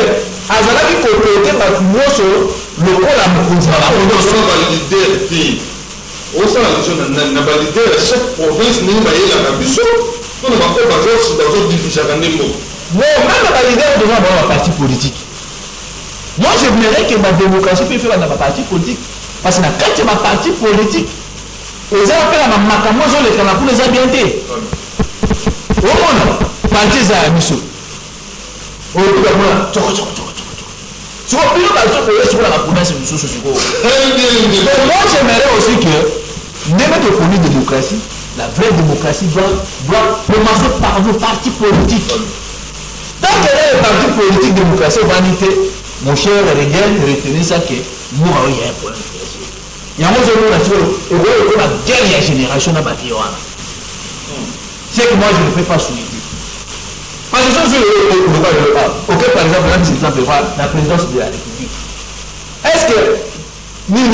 Azala qui complété par le col à Moukouza. On va valider. On va valider chaque province n'est pas la mission. On va faire dans une division à Nemo. Non, même la valider, on doit avoir un parti politique. Moi, j'aimerais que ma démocratie puisse faire dans ma parti politique. Parce que quand tu as ma partie politique, les gens appellent à ma macamoise pour les ambienter. Au monde, parti à la mission. Au bout d'un moment, tu vas plus le sur la province de Moussou. Moi, j'aimerais aussi que, même de la démocratie, la vraie démocratie doit commencer par nos partis politiques. Tant qu'il y a un parti politique démocratie, vanité, mon cher Régel, retenez ça que nous avons un problème. Il y a un autre la dernière génération à bâtir. C'est que moi je ne fais pas souligner. Parce que si je ok, par exemple, la présidence de la République. Est-ce que les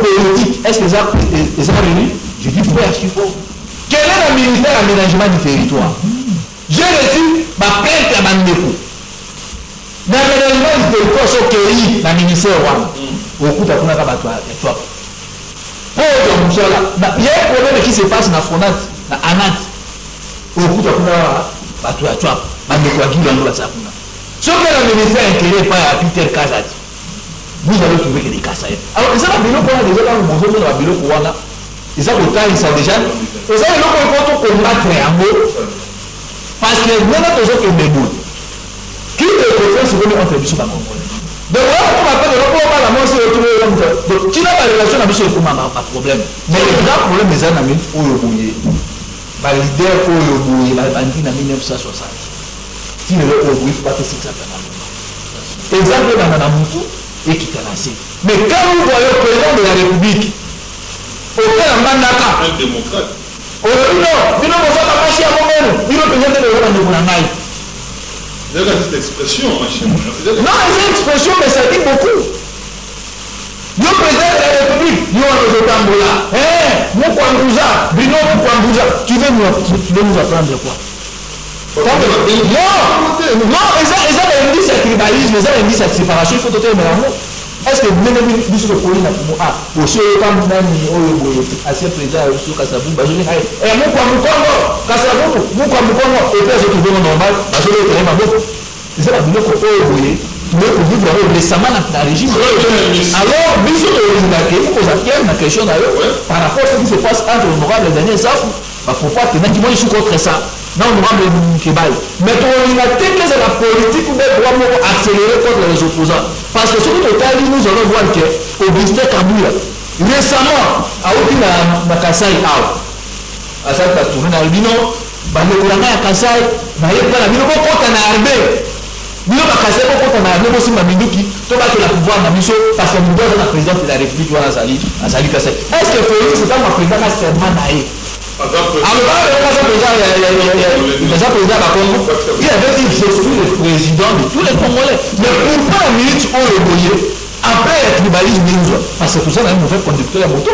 politiques, est-ce que les ont réunis? Je dis oui, archi faux. Quel est le ministère aménagement du territoire? j'ai reçu ma plainte à Bandeko. Dans l'aménagement du territoire sur Kéry, dans le ministère au coup de la toi. Il y a un problème qui se passe dans la Fronat, dans Anat. Au coup de la toi, Bandeko a dit dans la Sakuna. Ce que le ministère intérieur pas à Peter Kazati. Vous allez trouver que des cas. Alors, ils ont un bureau pour déjà dans le monde, ils ont un bureau pour là. Ils ont autant, ils sont déjà. Ils ont un bureau pour combattre un mot. Parce que nous avons toujours que des boules. Qui est le contraire, c'est que nous avons fait du souba congolais. Donc, voilà, on appelle le rapport à la mort, c'est retrouvé l'homme. Donc, qui n'a pas de relation avec ce comment pas de problème. Mais le grand problème, les amis, où le bouillé. Par l'idée où le bouillé, la bandine en 1960. Si le bouillé, il ne faut pas que c'est ça. Exemple dans Manamutu. Et qui t'a lancé. Mais quand vous voyez le président de la République, auquel Mandaka, un démocrate. Non, il ne faut pas marcher à moi-même. Il ne peut pas de Boulanaï. C'est cette expression, ma chère. Non, c'est une expression, mais ça dit beaucoup. Le président de la République, il y a un Tambola. Moukwambouza, Bruno Moukwambouza, tu veux nous apprendre quoi? Non, ça dit c'est tribalisme, ça dit c'est séparation, il faut tout mélanger. Est-ce que vous avez vu ce que vous avez dit? Ah, au sein de la président de Kassabou, je dis, et moi, quand Kassabou, et puis je trouve normal, je vais être ma boue. C'est ça la vidéo que vous voyez. Vous vivre récemment dans le régime. Alors, bien sûr, il faut que vous ayez une question d'ailleurs par rapport à ce qui se passe entre l'honorable et le dernier Zafou. Il ne faut pas que moi je suis contre ça. Non, honorable Kébaï. Mais on a que c'est la politique où les droits vont accélérer contre les opposants. Parce que sur le total, nous allons voir que Augustin Kabila, récemment, à Okina Kasai, à ça, tu as tourné dans le bino, le Kouranga à Kasai, il n'y a pas la bino, pour qu'on t'en a armé. Nous, à Kasai, pour qu'on t'en a armé, aussi, ma minouki, tu vas que la pouvoir, ma mission, parce que nous sommes la présidente de la République, à Zali Kasai. Est-ce que Félix, c'est pas ma présidente, là, c'est Manaï? Il avait dit je suis le président de tous les Congolais. Mais pourquoi la minute on le voyait après le tribalisme parce que tout ça, on a un mauvais conducteur à moto.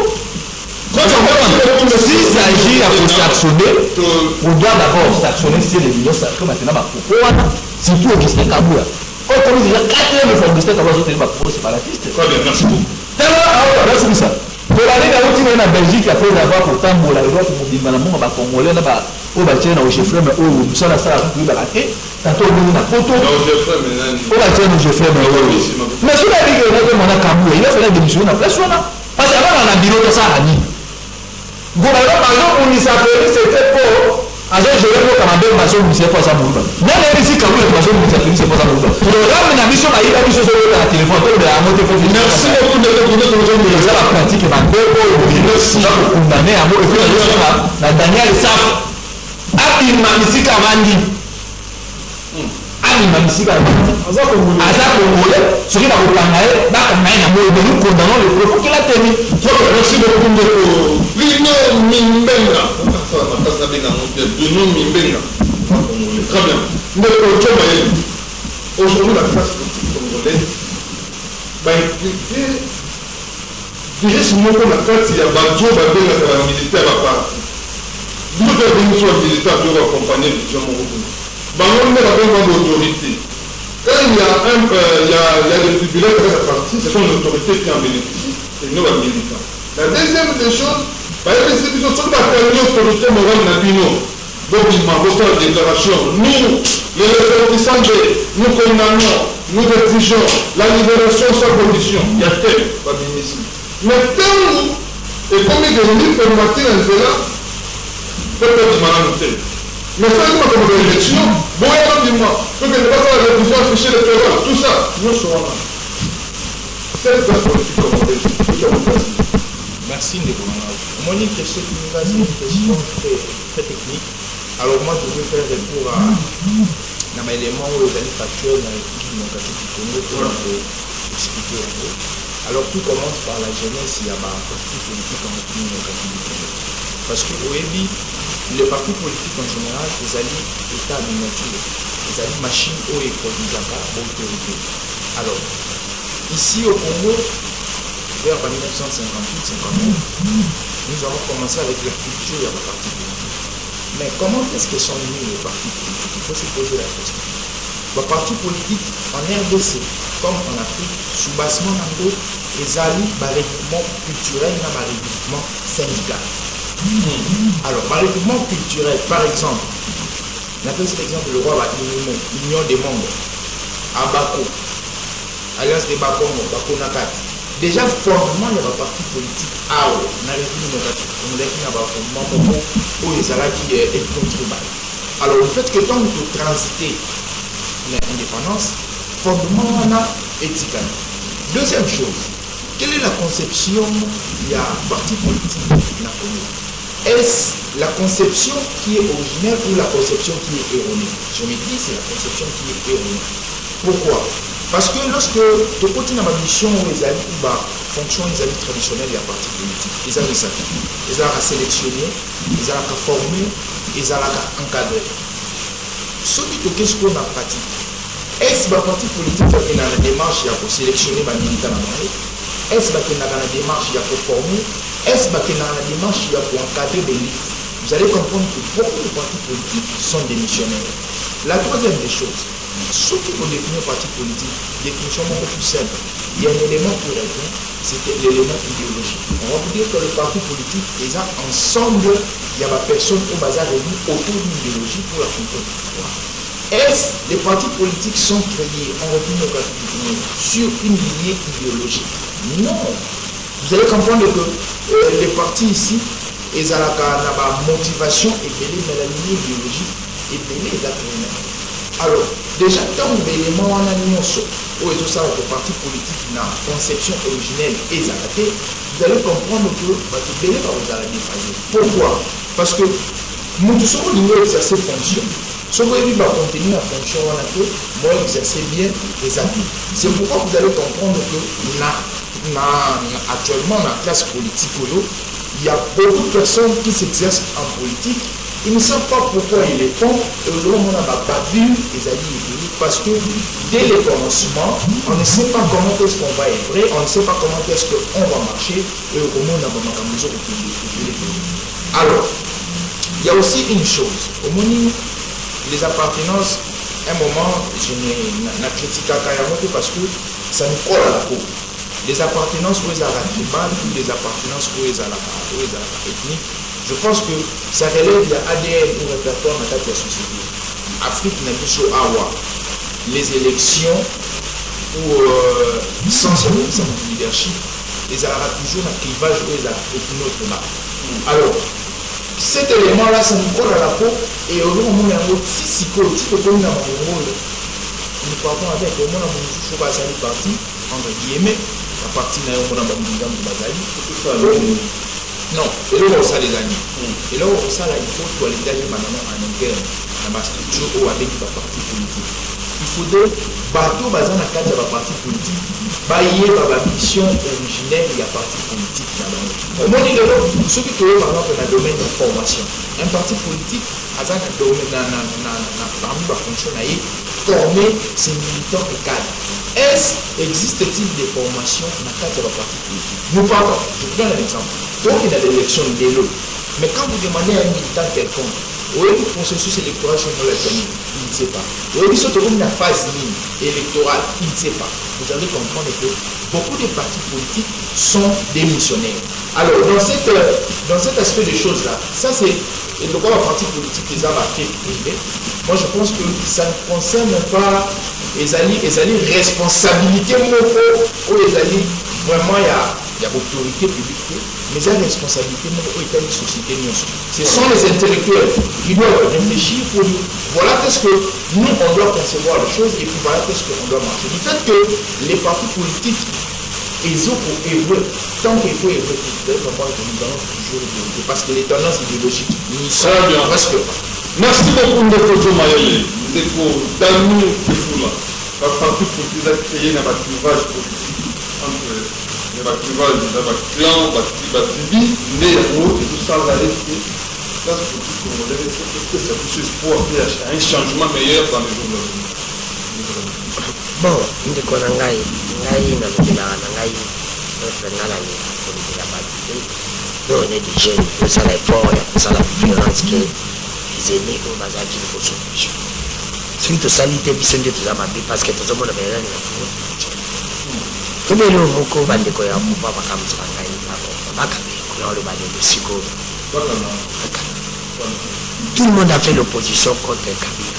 S'il s'agit à sanctionner, on doit d'abord sanctionner si les millions sacrés maintenant. Surtout Augustin Kabila. Quand on dit déjà 4 ans de Augustin Kabila, c'est séparatiste. Merci beaucoup. Merci ça. Pour aller dans la Belgique, après avoir pourtant la loi pour dire que les Congolais au bâtiment au chef mais au sol à ça la raté tantôt on a photo au bâtiment au chef mais sur la ligue on a Kabou il a fait la démission on a place parce que avant on a bureau de ça à Ni gouvernement par exemple on y s'appelle c'était pour à ce je vais pour Canada ma son c'est pas ça mon même ici Kabou la maison c'est pas ça mon le rame na mission a il a mission sur le téléphone tout le monde merci beaucoup de notre la pratique va merci pour condamner à moi et la Daniel Saf Abima misika mandi Abima misika mandi aza congolais ce qui va vous parler bakanga na moi nous condamnons le propos qu'il a tenu merci beaucoup de Bruno Mimbenga Bruno Mimbenga très bien aujourd'hui la classe congolaise va impliquer déjà si nous on a fait il y a Badjo Babenga militaire à part. Nous devons venir sur le militaire pour accompagner les gens au Congo. On a besoin d'autorité. Quand il y a des tribunaux qui sont partis, ce sont les autorités qui en bénéficient et nous les militants. La deuxième des choses, il y a des institutions qui sont les autorités morales nabino. Donc il m'a fait la déclaration. Nous, les ressortissants, nous condamnons, nous exigeons la libération sans condition. Il y a tel, pas bien ici. Mais tant nous, et comme il y a des formations en cela, peut-être mais ça, c'est comme une élection. Bon, dis-moi, que ne pas faire la révision afficher le terrain, tout ça, nous serons là. C'est la politique. Merci, Ndébonanga. Moi, une question qui nous a c'est une question très technique. Alors, moi, je vais faire recours à un élément où les années factuels dans l'équipe démocratique du Congo pour expliquer un peu. Alors, tout commence par la jeunesse, il y a un parti politique en République démocratique du Congo. Parce que au EBI, les partis politiques en général, ils allaient état de nature, ils allaient machine au et produisaka autorité. Alors, ici au Congo, vers 1958-59, nous avons commencé avec la culture de la partie politique. Mais comment est-ce que sont nés les partis politiques? Il faut se poser la question. Les partis politiques en RDC, comme en Afrique, sous-bassement nango, ils allient par regroupement culturel et par regroupement syndical. Alors, par regroupement culturel, par exemple, on appelle cet exemple le roi l'Union des membres, à Bako, Alliance des Bakongo, Bako Nakat. Déjà, formellement, il y a un parti politique à on a où les Alliés qui est contribuable. Alors, le fait que tant que transiter l'indépendance, fondement, on a éthique. Deuxième chose, quelle est la conception il y a parti politique dans le Congo? Est-ce la conception qui est originelle ou la conception qui est erronée? Je me dis c'est la conception qui est erronée. Pourquoi? Parce que lorsque tu continues dans ma mission où les alliés fonction les alliés traditionnels, il y a parti politique. Ils ont ils ont sélectionné, ils ont formé, ils ont encadré. Ce qui te qu'est-ce qu'on a pratique? Est-ce que le parti politique est dans la démarche pour sélectionner les militants dans le est-ce qu'il y a dans la démarche pour former? Est-ce qu'il y a dans la démarche pour encadrer des listes? Vous allez comprendre que beaucoup de partis politiques sont démissionnaires. La troisième des choses, ceux qui vont définir un parti politique, définition beaucoup plus simple. Il y a un élément qui revient, c'était l'élément idéologique. On va vous dire que le parti politique, les gens ensemble, il y a ma personne au bazar réunie autour d'une idéologie pour la conquête du pouvoir. Est-ce que les partis politiques sont créés en revenu sur une lignée idéologique? Non. Vous allez comprendre que les partis ici, ils ont la motivation et mais la lignée idéologique est belle et alors, déjà, tant d'éléments en annonce où ils ont ça le parti politique dans la conception originelle et zaté, vous allez comprendre que vous allez pas vous arrêter. Pourquoi? Parce que nous sommes liés à ces fonctions. Ce que vous va continuer la fonction on a que moi exercer bien les acquis. C'est pourquoi vous allez comprendre que actuellement dans la classe politique, il y a beaucoup de personnes qui s'exercent en politique. Ils ne savent pas pourquoi ils les font et aujourd'hui on a battu les alliés parce que dès le commencement, on ne sait pas comment est-ce qu'on va être vrai, on ne sait pas comment est-ce qu'on va marcher et comment on a ma mesure au public. Alors, il y a aussi une chose, au moment les appartenances, un moment, je n'ai critiqué Kayamoto parce que ça nous colle à la peau. Les appartenances où ils ont la tribale ou les appartenances où ils ont la ethnique, je pense que ça relève de l'ADN ou répertoire dans la société. Afrique n'a plus Awa. Les élections ou sans service de leadership, ils ont toujours un clivage où ils ont une autre là. Alors, cet élément-là, ça nous colle à la peau et au moment où il y a un autre psychologique, nous partons avec au moins un parti, entre guillemets, la partie n'a pas de Bazali. Non, et là, on ça les amis. Et là, on ça, il faut toiletter maintenant en interne, dans ma structure ou avec la partie politique. Il faudrait bateau basé dans la cadre de la partie politique, bailler la mission originelle de la partie politique. Au moins, ceux qui trouvent par exemple dans le domaine de formation, un parti politique, dans le domaine parmi la fonction, former ses militants et cadres. Existe-t-il des formations dans le cadre de la partie politique? Nous parlons, je vous donne un exemple. Donc il y a des élections de l'eau. Mais quand vous demandez à un militant quelconque, oui, le processus électoral sur le il ne sait pas. Oui, il y a une phase électorale, il ne sait pas. Vous allez comprendre que beaucoup de partis politiques sont démissionnaires. Alors, dans cet aspect des choses-là, ça c'est le droit à parti politique des armes à fait privé. Moi, je pense que ça ne concerne pas les alliés responsabilité où les alliés, vraiment, il y a autorité publique, mais il y a responsabilité où il y a une société. Ce sont les intellectuels qui doivent réfléchir pour dire voilà qu'est-ce que nous, on doit concevoir les choses et puis voilà qu'est-ce qu'on doit marcher. Du fait que les partis politiques, ils ont pour œuvrer, tant qu'il faut œuvrer, nous allons toujours œuvrer, parce que les tendances idéologiques n'y sont presque pas. Merci beaucoup de votre Mayele, de votre d'amour de vous là. Le parti politique a créé un clivage politique entre les clivages de la clan, la tribu, les routes et tout ça va rester. Ça c'est politique congolaise, c'est ça pousse espoir à un changement meilleur dans les jours d'avenir. Bon, ndeko na ngai na lobelaka na ngai notre ngala ni politique ya bato te donc on est des jeunes tosala effort ya kosala violence ke zéné oyo bazalaki liboso na biso soki tosali te biso nde toza mabe parce que tozomona benani na pouvoir tobeli oyo moko bandeko ya pouvoir bakamuzaka ngai bakabeli kuna oloba lelo sikoyo tout le monde a fait l'opposition contre Kabila.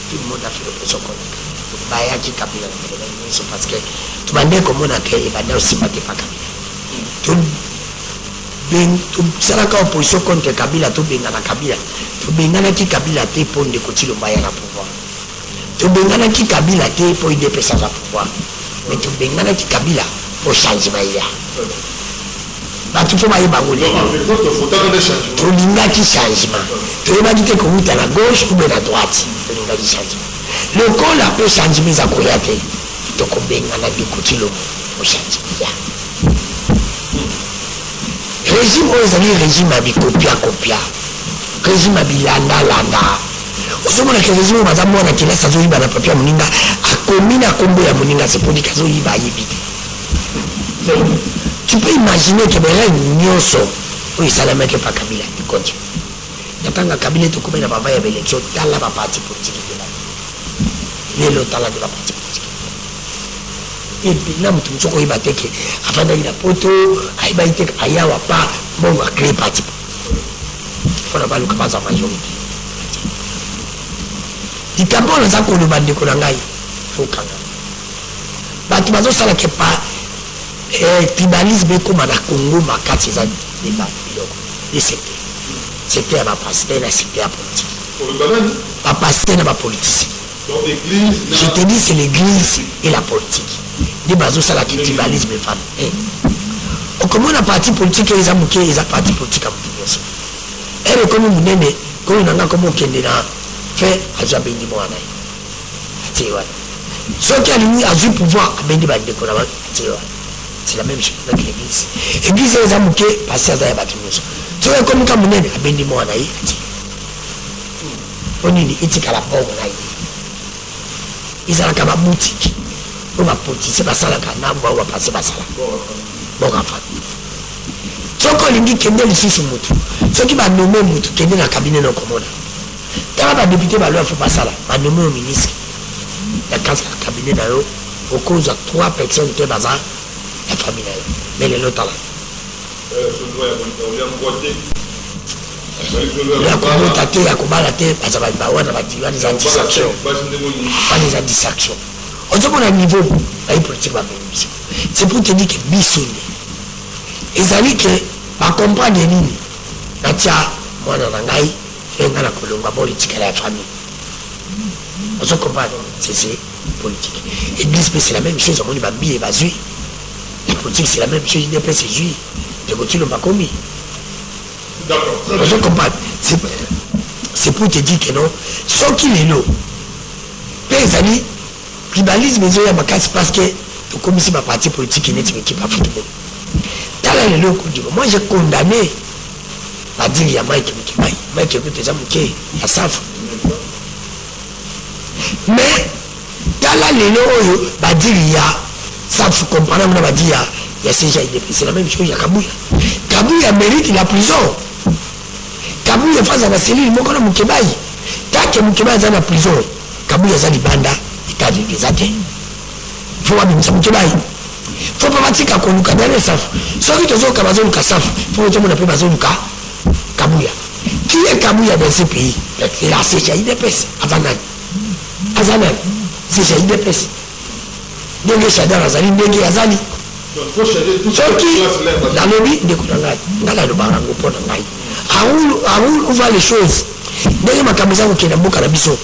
Tout le monde a fait l'opposition contre Kabila. Bayaki Kabila parce que tout le monde comme on a créé Banda aussi pas Kabila. Tout ça la opposition contre Kabila tout bengana Kabila. Tout bengana ki Kabila te pour de côté le baya na pouvoir. Tout bengana ki Kabila te pour de pesa la pouvoir. Mais tout bengana ki Kabila pour changement ya. Batu fo baye bangole tolingaki changement toyebaki te kowuta na gauche ou bien na droite tolingaki changement lokola mpe changement eza koya te tokobengana bikoti lomo ochangement ya régime oyo ezali régime ya bikopiakopia régime ya bilandalanda ozomonaka régime oyo baza mwana kelasi azoyiba na papier ya moninga akomi na kombo ya moninga sepodiki azoyiba ayebi te. Tu peux imaginer que les nyonso oui ça la mec pas Kabila il continue yatanga Kabila to comme na bava ya élection tala ba parti politique de la les tala de la parti politique et puis là mutu tsoko ibate ke afanda ina poto aiba ite ayawa pa bon va créer parti pour ba luka pas en majorité dikambo na zako lo bande ko ngai faut kanga batu bazo sala ke pa tribalisme comme à Congo makati eza débat biloko esete c'était à pasteur na c'était à politique pas pasteur na politicien je te dis c'est l'église et la politique des bazo sala ki tribalisme femme on comment na parti politique eza muke eza parti politique à mutuso et comme munene comme nanga comme kende na fait ajabendi mwana atiwa so qui a lui a du pouvoir abendi bande ko na atiwa. C'est la même chose avec l'église. L'église est amouquée parce que ça a battu nous. Tu vois comme quand on est à Bendimo en Haïti. On dit éthique à la pauvre en Haïti. Ils ont la boutique. On va porter, c'est pas ça la canne, on va passer par ça. Bon, enfin. Ce qu'on dit qu'il y a des sous moto. Ce qui va nommer moto, qui est dans le cabinet non commode. Quand on député, il ne faut pas ça là. On va nommer au ministre. Il y a 15 cabinets dans l'eau. Au cause de 3 personnes qui sont dans la famille mais les autres là la communauté ya kobala te bazaba wana batiwa des antisanctions pas des antisanctions on dit mon niveau la politique va bénéficier c'est pour te dire que bisoni ezali que ba comprendre nini natia mwana na ngai enga na kolonga politique la famille on se comprend c'est politique église c'est la même chose on dit ba billet bazui. La politique c'est la même chose, il n'est pas séduit. De côté l'on pas commis. D'accord. Je comprends. C'est pour te dire que non. Ce qu'il est là, les amis, tribalisme ils ont ma casse parce que tu commis si ma parti politique est une équipe à football. Dans la loi, moi j'ai condamné à dire il y a Mike Mikibai, Mike Mikibai, il y a Saf. Mais dans la loi, bah dire il y a ça faut comprendre, on va dire, il y a ces gens, c'est la même chose, il y a Kabouya. Kabouya mérite la prison. Kabouya face à la cellule, moi, quand on a Moukebaï, tant que Moukebaï est dans la prison, Kabouya est dans les bandas, il a des athées. Il faut voir Moukebaï. Il faut pas dire qu'on nous a donné ça. Ceux qui ont Kabazon Kassaf, il faut que nous appelle Bazon Kabouya. Qui est Kabouya dans ce pays? Il a séché, il dépêche. Azanan. Azanan. C'est il dépêche. Ndenge Shadar azali ndenge azali soki la lobby ndeko na ngai ngala lo barango pona ngai aul on va les choses ndenge makambo za kokenda mboka na biso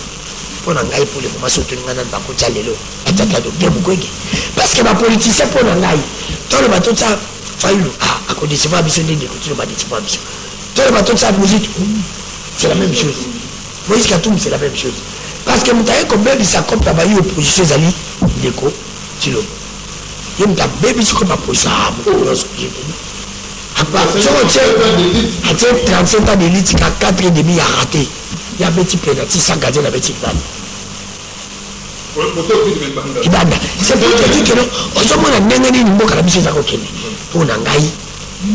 pona ngai pour le moment surtout ngana ba ko tsalelo atata do bien mukwege parce que ba politicien pona ngai to le bato tsa failu a ko décevoir biso ndenge ko tilo ba décevoir biso to le bato tsa musique c'est la même chose Moïse Katumbi c'est la même chose parce que mutaye ko bebi sa kopta ba yo opposition zali ndeko Tilo. Il y a un bébé qui a posé ça. À partir de 37 ans d'élite, il y a 4 et demi à rater. Il y a un petit pénalty sans garder la petite balle. C'est pour te dire que non, on se dit que on a mis ça au Kenya. Pour Nangaï.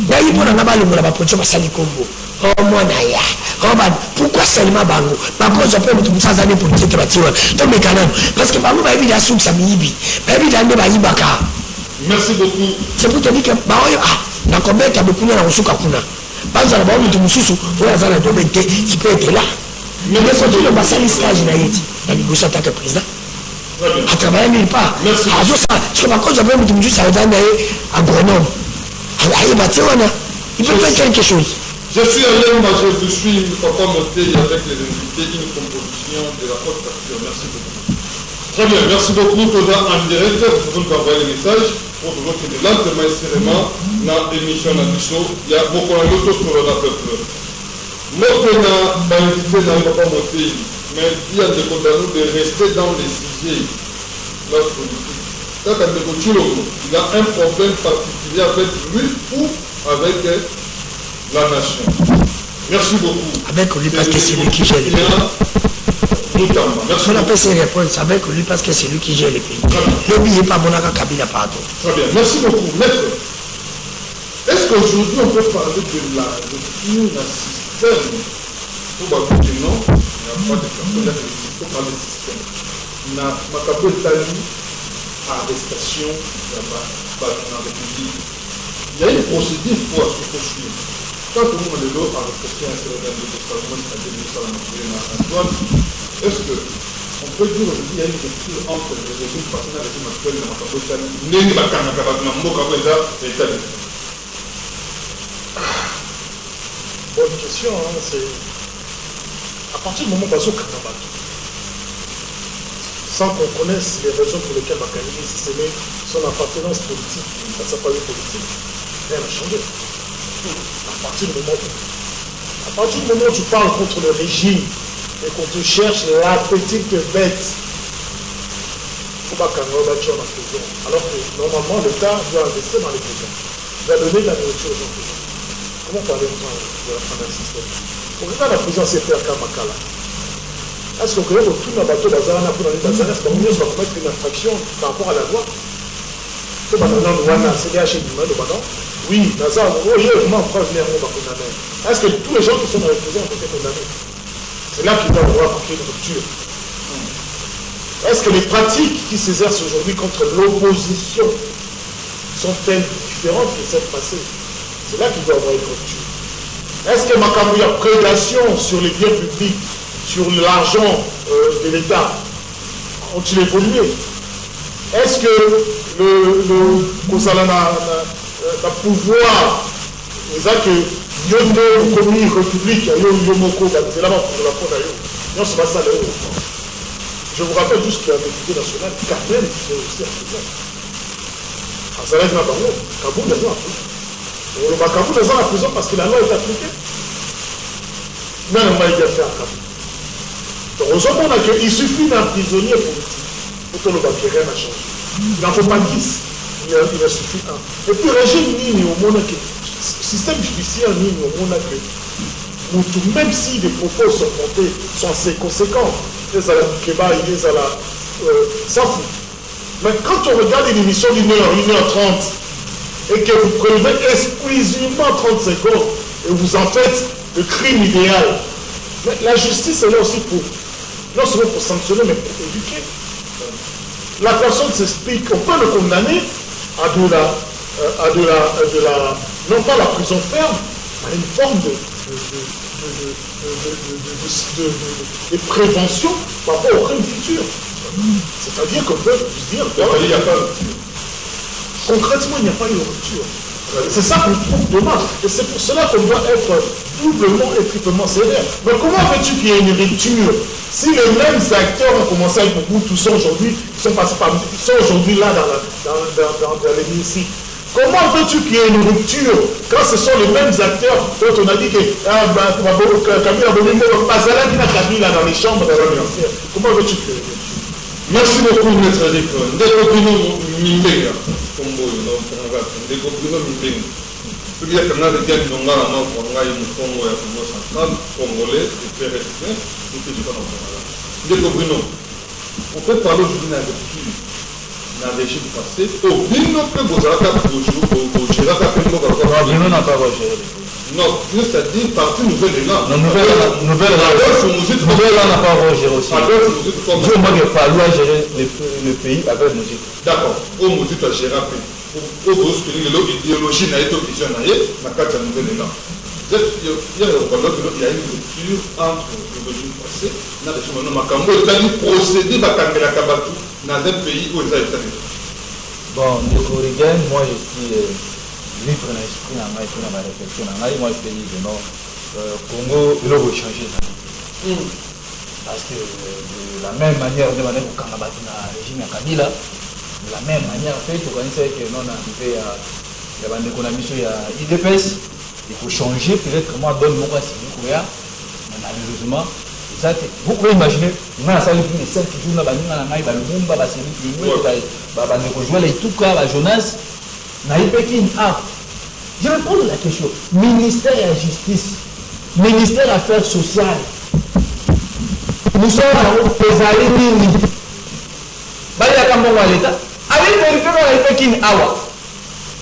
Nangaï pour Nangaï, on a pas pour ça, Sali Combo. oh moi naya Roman, pourquoi seulement Bango? Bango, je peux me trouver sans année politique, parce que Bango va évidemment sous sa mibi, va évidemment Baïbaka. Merci beaucoup. C'est pour te dire que la combien tu as beaucoup dans le Soukakuna. Pas dans le bon de Moussou, pour la zone de Domenté, qui peut être là. Mais il faut dire le bassin stage d'Haïti, la négociation en tant que président. À travers nulle part. Merci. À ça, je me compte, j'avais me juste à Grenoble. Il peut faire quelque chose. Je suis Alain Major, je suis Papa Moté avec les invités, une composition de la Côte d'Arthur. Merci beaucoup. Très bien, merci beaucoup. Toda en direct, vous pouvez nous envoyer le message pour toujours que de lentement et sereinement dans l'émission Nabiso. Il y a beaucoup de choses sur le peuple. Moi, je n'ai invité dans Papa Moté, mais il y a des condamnés de rester dans les sujets de la politique. Quand il a un problème particulier avec lui ou avec la nation. Merci beaucoup. Avec lui parce que c'est lui qui gère le pays. On appelle ces réponses avec lui parce que c'est lui qui gère le pays. N'oubliez pas Monaka Kabila pardon. Très bien, merci beaucoup. Maître, est-ce qu'aujourd'hui on peut parler de un système pour dire non, il n'y a pas de personnel, il faut parler de système. Il n'a pas de arrestation dans la République. Il y a une procédure pour suivre. Quand on a le lot arrestation à est-ce qu'on peut dire aujourd'hui qu'il y a une rupture entre le régime passé et le régime actuel de Makabotani? Bonne question, hein, c'est à partir du moment où Bazo Kanabato, sans qu'on connaisse les raisons pour lesquelles Makani s'est aimé son appartenance politique, sa famille politique, rien n'a changé. À partir du moment où tu parles contre le régime et qu'on te cherche la petite bête, il ne faut pas qu'on mette en prison. Alors que normalement l'État doit investir dans les prisons, doit donner de la nourriture aux gens prisons. Comment parlez-vous de la fin d'un système? Pourquoi la prison s'est faite à Makala? Est-ce qu'on connaît tout le bateau d'Azana pour aller dans Azana? Est-ce qu'on va commettre une infraction par rapport à la loi? C'est pas dans le Wana, c'est des HM du Mano. Oui, Nazar, est-ce que tous les gens qui sont dans les prisons ont été condamnés? C'est là qu'il doit y avoir une rupture. Est-ce que les pratiques qui s'exercent aujourd'hui contre l'opposition sont-elles différentes que celles passées? C'est là qu'il doit y avoir une rupture. Est-ce que Makamouya prédation sur les biens publics, sur l'argent de l'État, ont-ils évolué? Est-ce que le pouvoir, c'est-à-dire que Yondo, Komi, République, Yomoko, c'est là-bas pour la faute d'ailleurs. Non, c'est pas ça d'ailleurs. Je vous rappelle juste qu'il y a un député national, Carmen, qui est aussi en prison. Ça reste là-bas, Kaboul est en prison. Le Kaboul est en prison parce que la loi est appliquée. Même on va y faire à Kaboul. Donc, heureusement, il suffit d'un prisonnier politique pour que le bac rien n'a changé. Il n'en faut pas 10. Il a suffi un. Et puis, régime Nini au monde, système judiciaire Nini au monde, même si les propos sont montés, sont assez conséquents, les à la Keba, les à la. Ça fout. Mais quand on regarde une émission d'1h, 1h30, et que vous prélevez exclusivement 30 secondes, et vous en faites le crime idéal, mais la justice est là aussi pour, non seulement pour sanctionner, mais pour éduquer. La personne s'explique, on peut le condamner à de la non pas la prison ferme, mais une forme de prévention par rapport au crime futur. C'est-à-dire qu'on peut dire, il n'y a pas de rupture. Concrètement, il n'y a pas eu de rupture. C'est ça qu'on trouve dommage. Et c'est pour cela qu'on doit être doublement et triplement sévère. Mais comment veux-tu qu'il y ait une rupture si les mêmes acteurs ont commencé avec beaucoup, tous sont aujourd'hui, ils sont aujourd'hui là dans l'hémicycle? Comment veux-tu qu'il y ait une rupture quand ce sont les mêmes acteurs dont on a dit que Kabila Bonimbo Bazala qui n'a Kabila dans les chambres de la ministère? Comment veux-tu qu'il y ait une rupture? Merci beaucoup, Maître Rick. Ndeko Mimbenga, Ndeko Mimbenga. Ce qui est que nous avons dit que nous avons Congo et Congo central, congolais, et pérégrins, nous ne faisons pas dans le Congo. On peut parler aujourd'hui de la rupture dans le régime passé. Au bino que vous avez fait pour gérer ça, que nous avons fait. Nous n'avons pas géré. Non, c'est-à-dire parti nouvelle élan. Nouvelle n'a pas encore géré aussi. Je moi que Falou a géré le pays avec Mouzit. D'accord. Au Mouzit a géré un pays. Au Mouzit, l'idéologie n'a été vision na carte de nouvelle élan. Il y a une rupture entre le régime passé et le régime Makambo. Il y a un procédé à Kangela Kabatou dans un pays où ils ont été. Bon, de Corrigan, moi je suis libre dans l'esprit, dans ma réflexion. Moi je te dis que non, Congo, il faut changer ça. Parce que de la même manière, de manière que Kangabatu dans le régime Kabila, de la même manière, fait, tu connais que non, on a arrivé à la bande d'économie, il y a IDPS. Il faut changer, peut-être que moi, donne mon cas, mais malheureusement, vous pouvez imaginer, on a salé plus de 5 jours, on a joué les tout cas, la Jonas, je me pose la question, ministère de la Justice, ministère des Affaires sociales, nous sommes en Pézali Nini, l'État, avec vérifié Awa,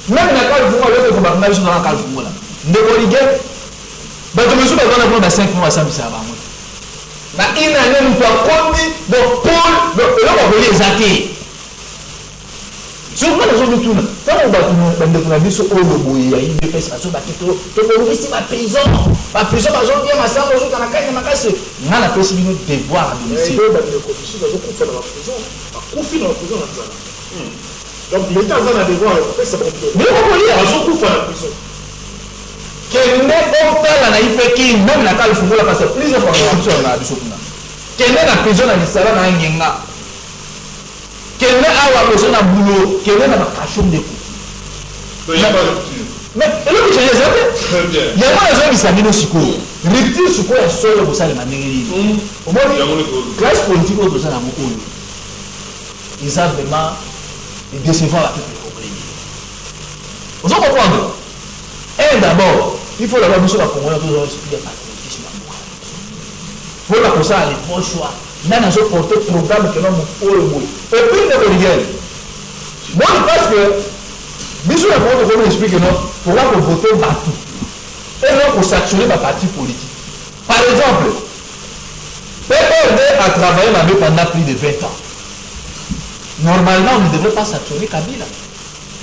même la Calvunga, le gouvernement, sur la Calvunga. De Corrigan, mais je me suis pas dans 5 mois à Sambisa. Il y a un conduit de Paul, de les athées. Sur quoi les hommes tournent? Quand on va dire sur Olobo, il y a une défense, parce que c'est ma prison. Ma prison, ma zone, ma salle, ma zone, ma casse. On a la possibilité de devoir à domicile. Il y a des conditions, il y a des conditions dans la prison. Il y a des conditions dans la prison. Donc l'État a des devoirs, c'est compliqué. Mais on peut lire, ils ont coupé la prison. Que n'est pas même la cale football parce que plusieurs constitutions na bisokuna que n'est la prison na lisala na ngenga que n'est awa besoin na boulot que n'est na cachot de coup mais le que j'ai dit très bien il y a pas besoin de samino siko rupture siko ya solo pour ça le manengeli au moins classe politique au ça na mokolo ils ont vraiment décevoir la peuple congolais vous comprenez d'abord il faut d'abord sur la Congolais tous les esprit de patriotisme. Il faut la ça les bons choix. Nous avons porté programme que nous avons. Et puis le Corrigan. Moi je pense que bisous la porte comme explique que non pour voter partout. Et non pour sanctionner ma parti politique. Par exemple, PPRD a travaillé là-bas pendant plus de 20 ans. Normalement on ne devrait pas sanctionner Kabila.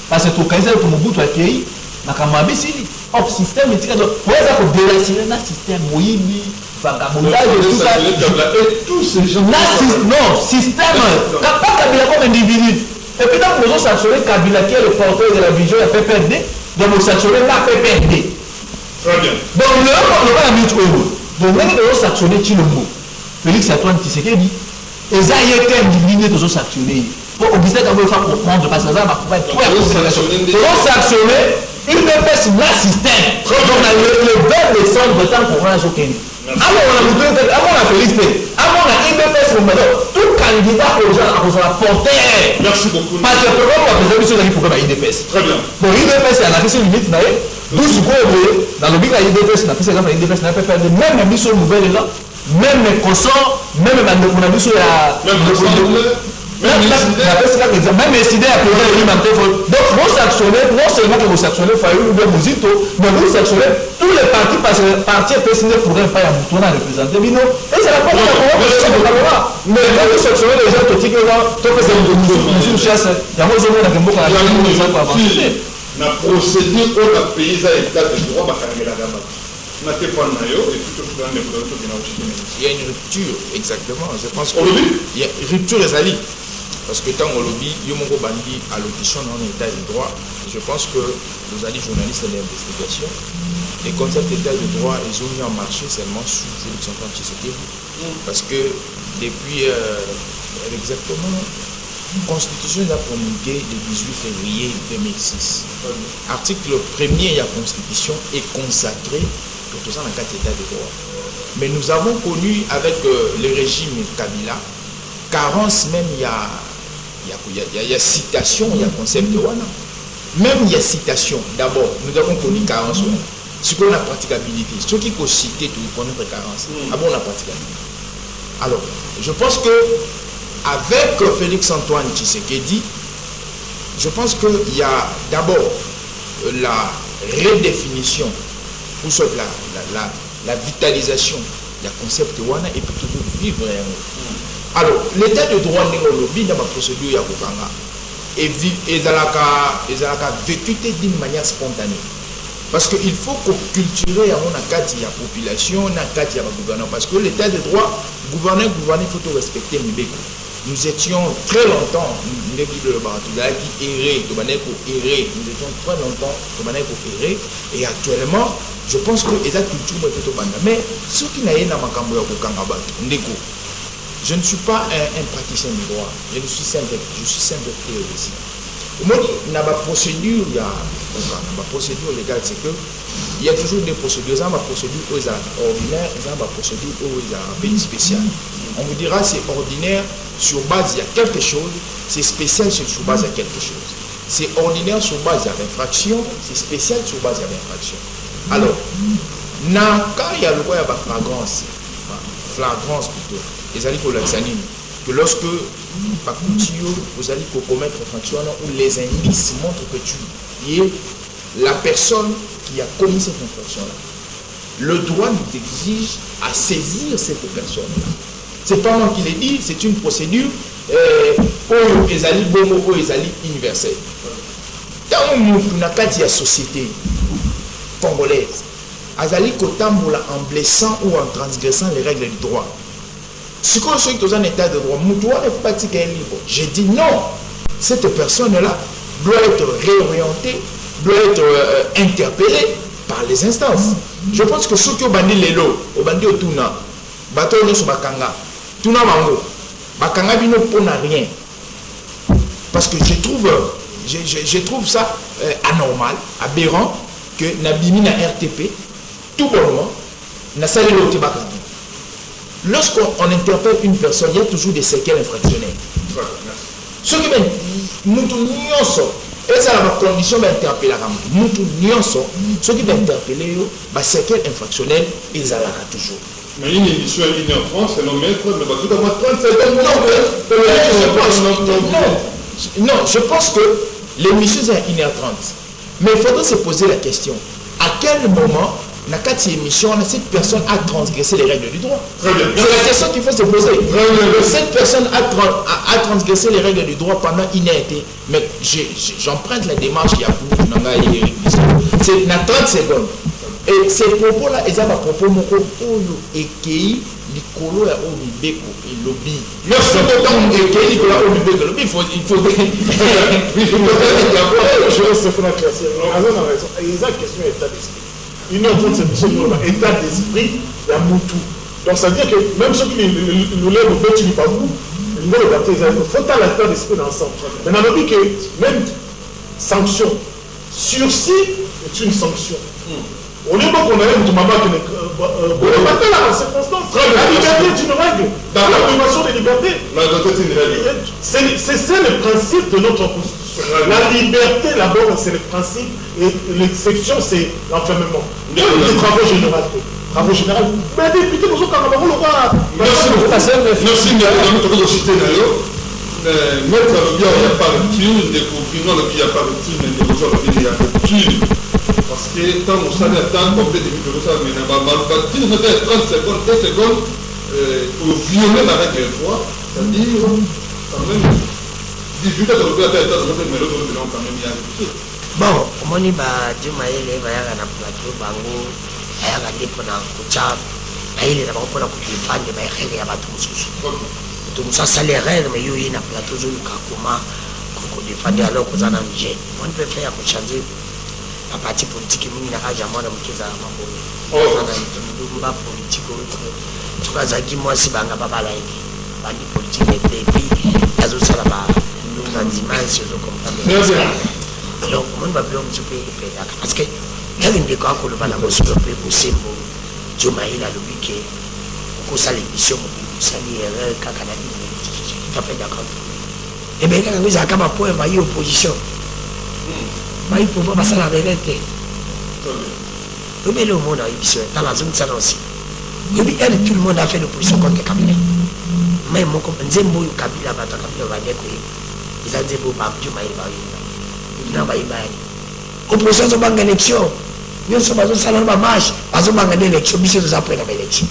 Parce que tout cas pour Mobutu accueilli makambo sili hop système etika donc pour ça pour déraciner na système moyibi vagabondage et tout ces gens non système pas Kabila comme individu et puis donc nous sanctionner Kabila qui est le porteur de la vision de PPRD donc nous sanctionner la PPRD très bien donc le pas la minute donc nous sanctionner Chilombo Félix Antoine Tshisekedi et ça y est individu nous sanctionner pour obliger à faire comprendre parce que ça va pas pour sanctionner il ne fait pas système. Donc, le 20 décembre, tant qu'on a choqué. Alors, on a Félix. Alors, on a IDPS. Tout candidat aux gens a porté. Merci beaucoup. Parce que le programme a besoin de programme IDPS. Très bien. Bon, IDPS, il y a une limite. D'où ce qu'on veut, dans le but de l'IDPS, on a fait l'IDPS, on a fait même une mission nouvelle là, même les consors, même on a vu sur la. Même décider à poser l'alimentaire. Donc, vous sanctionnez, non seulement que vous sanctionnez Fayou ou bien Mouzito, mais vous sanctionnez tous les partis parce que les partis président pourraient pas y avoir représenter Bino. Et c'est la première fois mais quand vous sanctionnez les gens, tout ce que vous chasse, il y a moins de monde qui ont avancer. La procédure pour la pays à l'état de droit, il y a une rupture, exactement. Je pense qu'il y a une rupture des alliés. Parce que tant qu'on lobby, Yomongo Bandi à l'audition dans l'état de droit, je pense que nos alliés journalistes de l'investigation, les concepts d'état de droit, ils ont mis en marché seulement sous Félix Antoine Tshisekedi. Parce que depuis exactement, la Constitution a promulgué le 18 février 2006. Article 1er de la Constitution est consacré pour tout ça dans 4 états de droit. Mais nous avons connu avec le régime Kabila, carence même, il y a citation, il y a concept de Wana. Même il y a citation. D'abord, nous avons connu carence. Ce qu'on a praticabilité. Ce qui faut citer, tout pour notre carence. Ah bon, la praticabilité. Alors, je pense que avec Félix Antoine Tshisekedi, je pense qu'il y a d'abord la redéfinition pour la vitalisation du concept wana et puis toujours vivre. Alors, l'état de droit n'est pas lobby dans ma procédure ya kokanga et ezalaka vécu d'une manière spontanée. Parce qu'il faut culturer à mon akati la population, akati la gouvernement. Parce que l'état de droit, gouverner, il faut tout respecter Mbeko. Nous étions très longtemps, nous étions très longtemps, et actuellement, je pense que les culture est au banda. Mais ce qui n'a rien à makambo ndeko, je ne suis pas un praticien du droit, je suis simple théoricien. Moi, dans ma procédure, ma procédure légale, c'est que il y a toujours des procédures. Il y a ma procédure ordinaire, il y a ma procédure pays spécial. On vous dira c'est ordinaire sur base il y a quelque chose, c'est spécial sur base il y a quelque chose. C'est ordinaire sur base il y a l'infraction, c'est spécial sur base il y a l'infraction. Alors, quand il y a le quoi, il y a flagrance plutôt, les alliés pour l'examiner. Que lorsque vous allez commettre une infraction où les indices montrent que tu es la personne qui a commis cette infraction-là, le droit nous exige à saisir cette personne-là. Ce n'est pas moi qui l'ai dit, c'est une procédure où les alliés bomo, où les alliés universels. Dans une société congolaise, Azali Kotambola en blessant ou en transgressant les règles du droit. Ce qu'on soit dans un état de droit, Moutoua est fatigué libre. J'ai dit non, cette personne-là doit être réorientée, doit être interpellée par les instances. Je pense que ceux qui ont bandé les lots, ont bandé au Tuna, bateau sur Bakanga, Tuna Mango, Bakanga bino pour rien. Parce que je trouve ça anormal, aberrant, que Nabimi na RTP, tout bonnement, n'a salé le Bakanga. Lorsqu'on interpelle une personne, il y a toujours des séquelles infractionnelles. Ce qui est et ça la condition d'interpeller ce qui va interpeller les séquelles infractionnelles, ils allaient toujours. Mais une émission à 1h30, c'est nos maîtres, mais tout à moins 30 secondes. Non, je pense que l'émission est à 1h30. Mais il faudrait se poser la question, à quel moment dans cette émission, cette personne a transgressé les règles du droit. C'est la question qu'il faut se poser. Cette personne a transgressé les règles du droit pendant une été. Mais j'emprunte la démarche qu'il y a pour c'est dans 30 secondes. Et ces propos-là, ils ont un propos et qui Nicolo a Omibeko et lobby. Merci beaucoup. Et Nicolas Omibeko lobby, il faut je vais se faire la classe. Azan a raison. Il y a une question d'état d'esprit. Une autre c'est état d'esprit, il y a Moutou. Donc ça veut dire que même ceux qui nous lèvent au petit du Babou, il faut l'état d'esprit ensemble. Maintenant, on dit que même sanction, sursis est une sanction. On est bon qu'on a un maman qui n'est pas là en circonstance. La liberté est une règle. Dans la privation des libertés. La liberté est une règle. C'est ça le principe de notre constitution. La liberté, d'abord, c'est le principe. Et l'exception, c'est l'enfermement. Les travaux généraux. Travaux généraux. Mais les députés, nous avons le droit. Merci, nous avons cité d'ailleurs. Mettre le bien, il n'y a pas de rupture. Découvrir le bien, il n'y a pas de rupture. Mais nous avons dit qu'il y a rupture. Parce que quand on s'en attend, comme des députés, nous savons, mais il y a 30 secondes, 10 secondes pour violer la règle du droit. C'est-à-dire, quand même, 18 heures de l'opérateur, mais l'autre, quand même, il y a rupture. Bon, omoni ba Jumaele bayaka na plateau bango ayaka ndipo na kucha ayile na bango na kujifanya ba règle ya batu mususu. To musasa les règles mais yo na plateau zo kakoma ko défendre alors ko zana nje. On peut faire ko changer a parti politique mini na kaja mwana mkiza mambo. Sana ndumba politique tukazaki mwasi banga babala hivi. Bandi politique et puis azo sala ba ndunga dimanche zo comprendre. Alors, on va bien se payer parce que il y a une décor qu'on va la montrer pour Sembo, Jomaïla le week-end, pour ça l'émission, pour ça l'erreur, Kakana, tout à fait d'accord. Et bien, quand vous avez un point, vous avez opposition. Vous avez pour voir ça la vérité. Vous avez le monde dans la zone de Sanosi. Et puis, tout le monde a fait l'opposition contre Kabila. Même mon copain, Zembo, Kabila, Kabila va dire que ils ont dit, Jomaïla. Opposition sur banque élection nyonso bazosala na bamarche bazobanga na élection biso toza près na baélection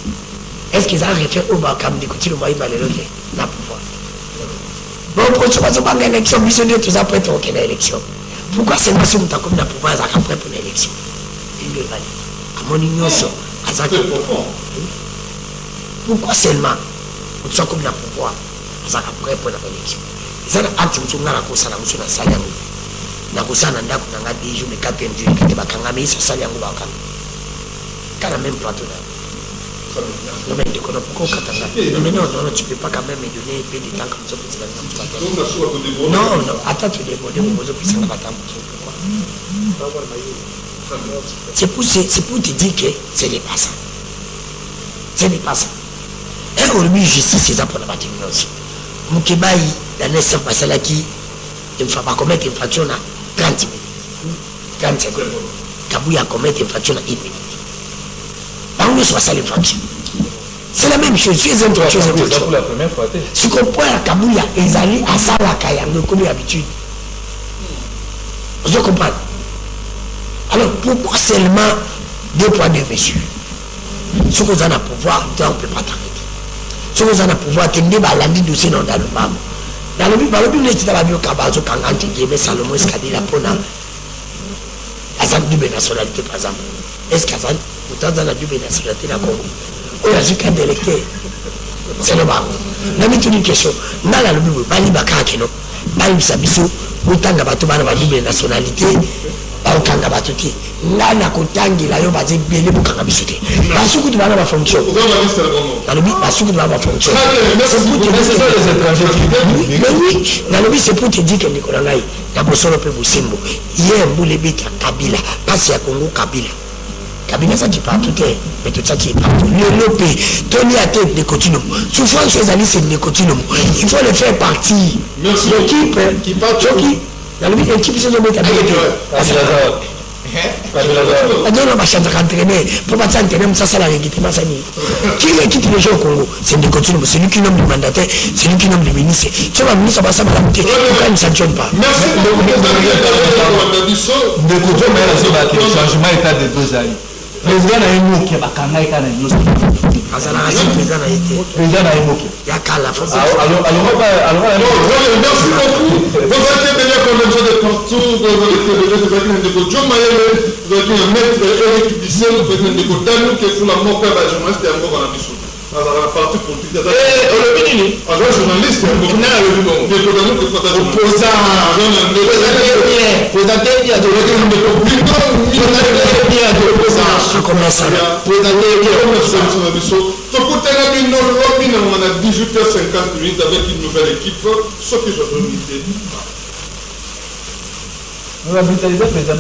est-ce qu'ils ont refait au bakambi kotilo bayimba lelo te na pouvoir bon proche bazobanga élection biso nde toza près tokende élection pourquoi seulement soki moto akomi na pouvoir azalaka près pour na élection ilo ebali amoni nyonso azalaki pourquoi seulement moto akomi na pouvoir azalaka près pour na baélection eza na acte moto nga nakosala moso nasali yango nakosala na ndako na nga 10 jours mais 4e jour kate bakangami esa sali yango bakanga kana même plateau na non mais tu connais pourquoi katanga mais non tu peux pas quand même me donner un peu de temps comme ça pour te non attends tu déborder mon mozo puis ça va t'en pourquoi c'est pour te dire que c'est des passants c'est des passants et aujourd'hui justice c'est ça pour la bâtiment aussi Mukebai dans les 100 passala qui il ne faut pas commettre infraction à 30 minutes 30 secondes Kabouya commettre infraction à 1 minute par où soit ça l'infraction c'est la même chose tu es infraction pour la première fois ce qu'on prend à Kabouya ils allaient à Salakaya nous connaît l'habitude vous comprenez alors pourquoi seulement 2 points de mesure ce qu'on a pouvoir on ne peut pas t'arrêter ce qu'on a pouvoir tenir balandi dossier dans le bam dans le but les la bio kabazo kanganti mais Salomon Escadilla pona azan double nationalité par exemple est-ce qu'azan autant dans la double nationalité la Congo on a juste d'électeur c'est le bam na mitu une question na la lobi bali bakake no bali bisabiso utanga bato bana ba double nationalité bakanga bato ti ngana kotangila yo baze bele bukanga biso te basuku tu bana ba fonction na lobi basuku tu bana ba fonction mais oui na lobi c'est pour te dire que Nicolas ngai na bosolo pe bosimbo hier mbule beta Kabila passe ya Congo Kabila ça qui partout mais tout ça qui est partout le lopé Tony a tête de continuum souffrance ces amis c'est de continuum il faut le faire partir l'équipe qui part qui dans le équipe c'est de mettre adona bashantaka entraîner pour pas s'entraîner ça ça la légitimité ça ni qui l'équipe de jeu au Congo c'est de continuum c'est lui qui nomme le mandataire c'est lui qui nomme le ministre tu vas ministre pas ça va monter pourquoi il ne sanctionne pas merci de côté mais là c'est changement état de 2 ans président na yemoki bakanga ekana nyonso azala asi président na yemoki yakala faut alors merci beaucoup vous êtes déjà convaincu de partout vous êtes de John Mayele vous êtes un maître Eric Bissel vous êtes de Danu qui est sous la moquette de la journaliste et encore dans la mission alors la partie politique alors journaliste on a 18h50 minutes avec une nouvelle équipe ce que je veux inviter nous avons président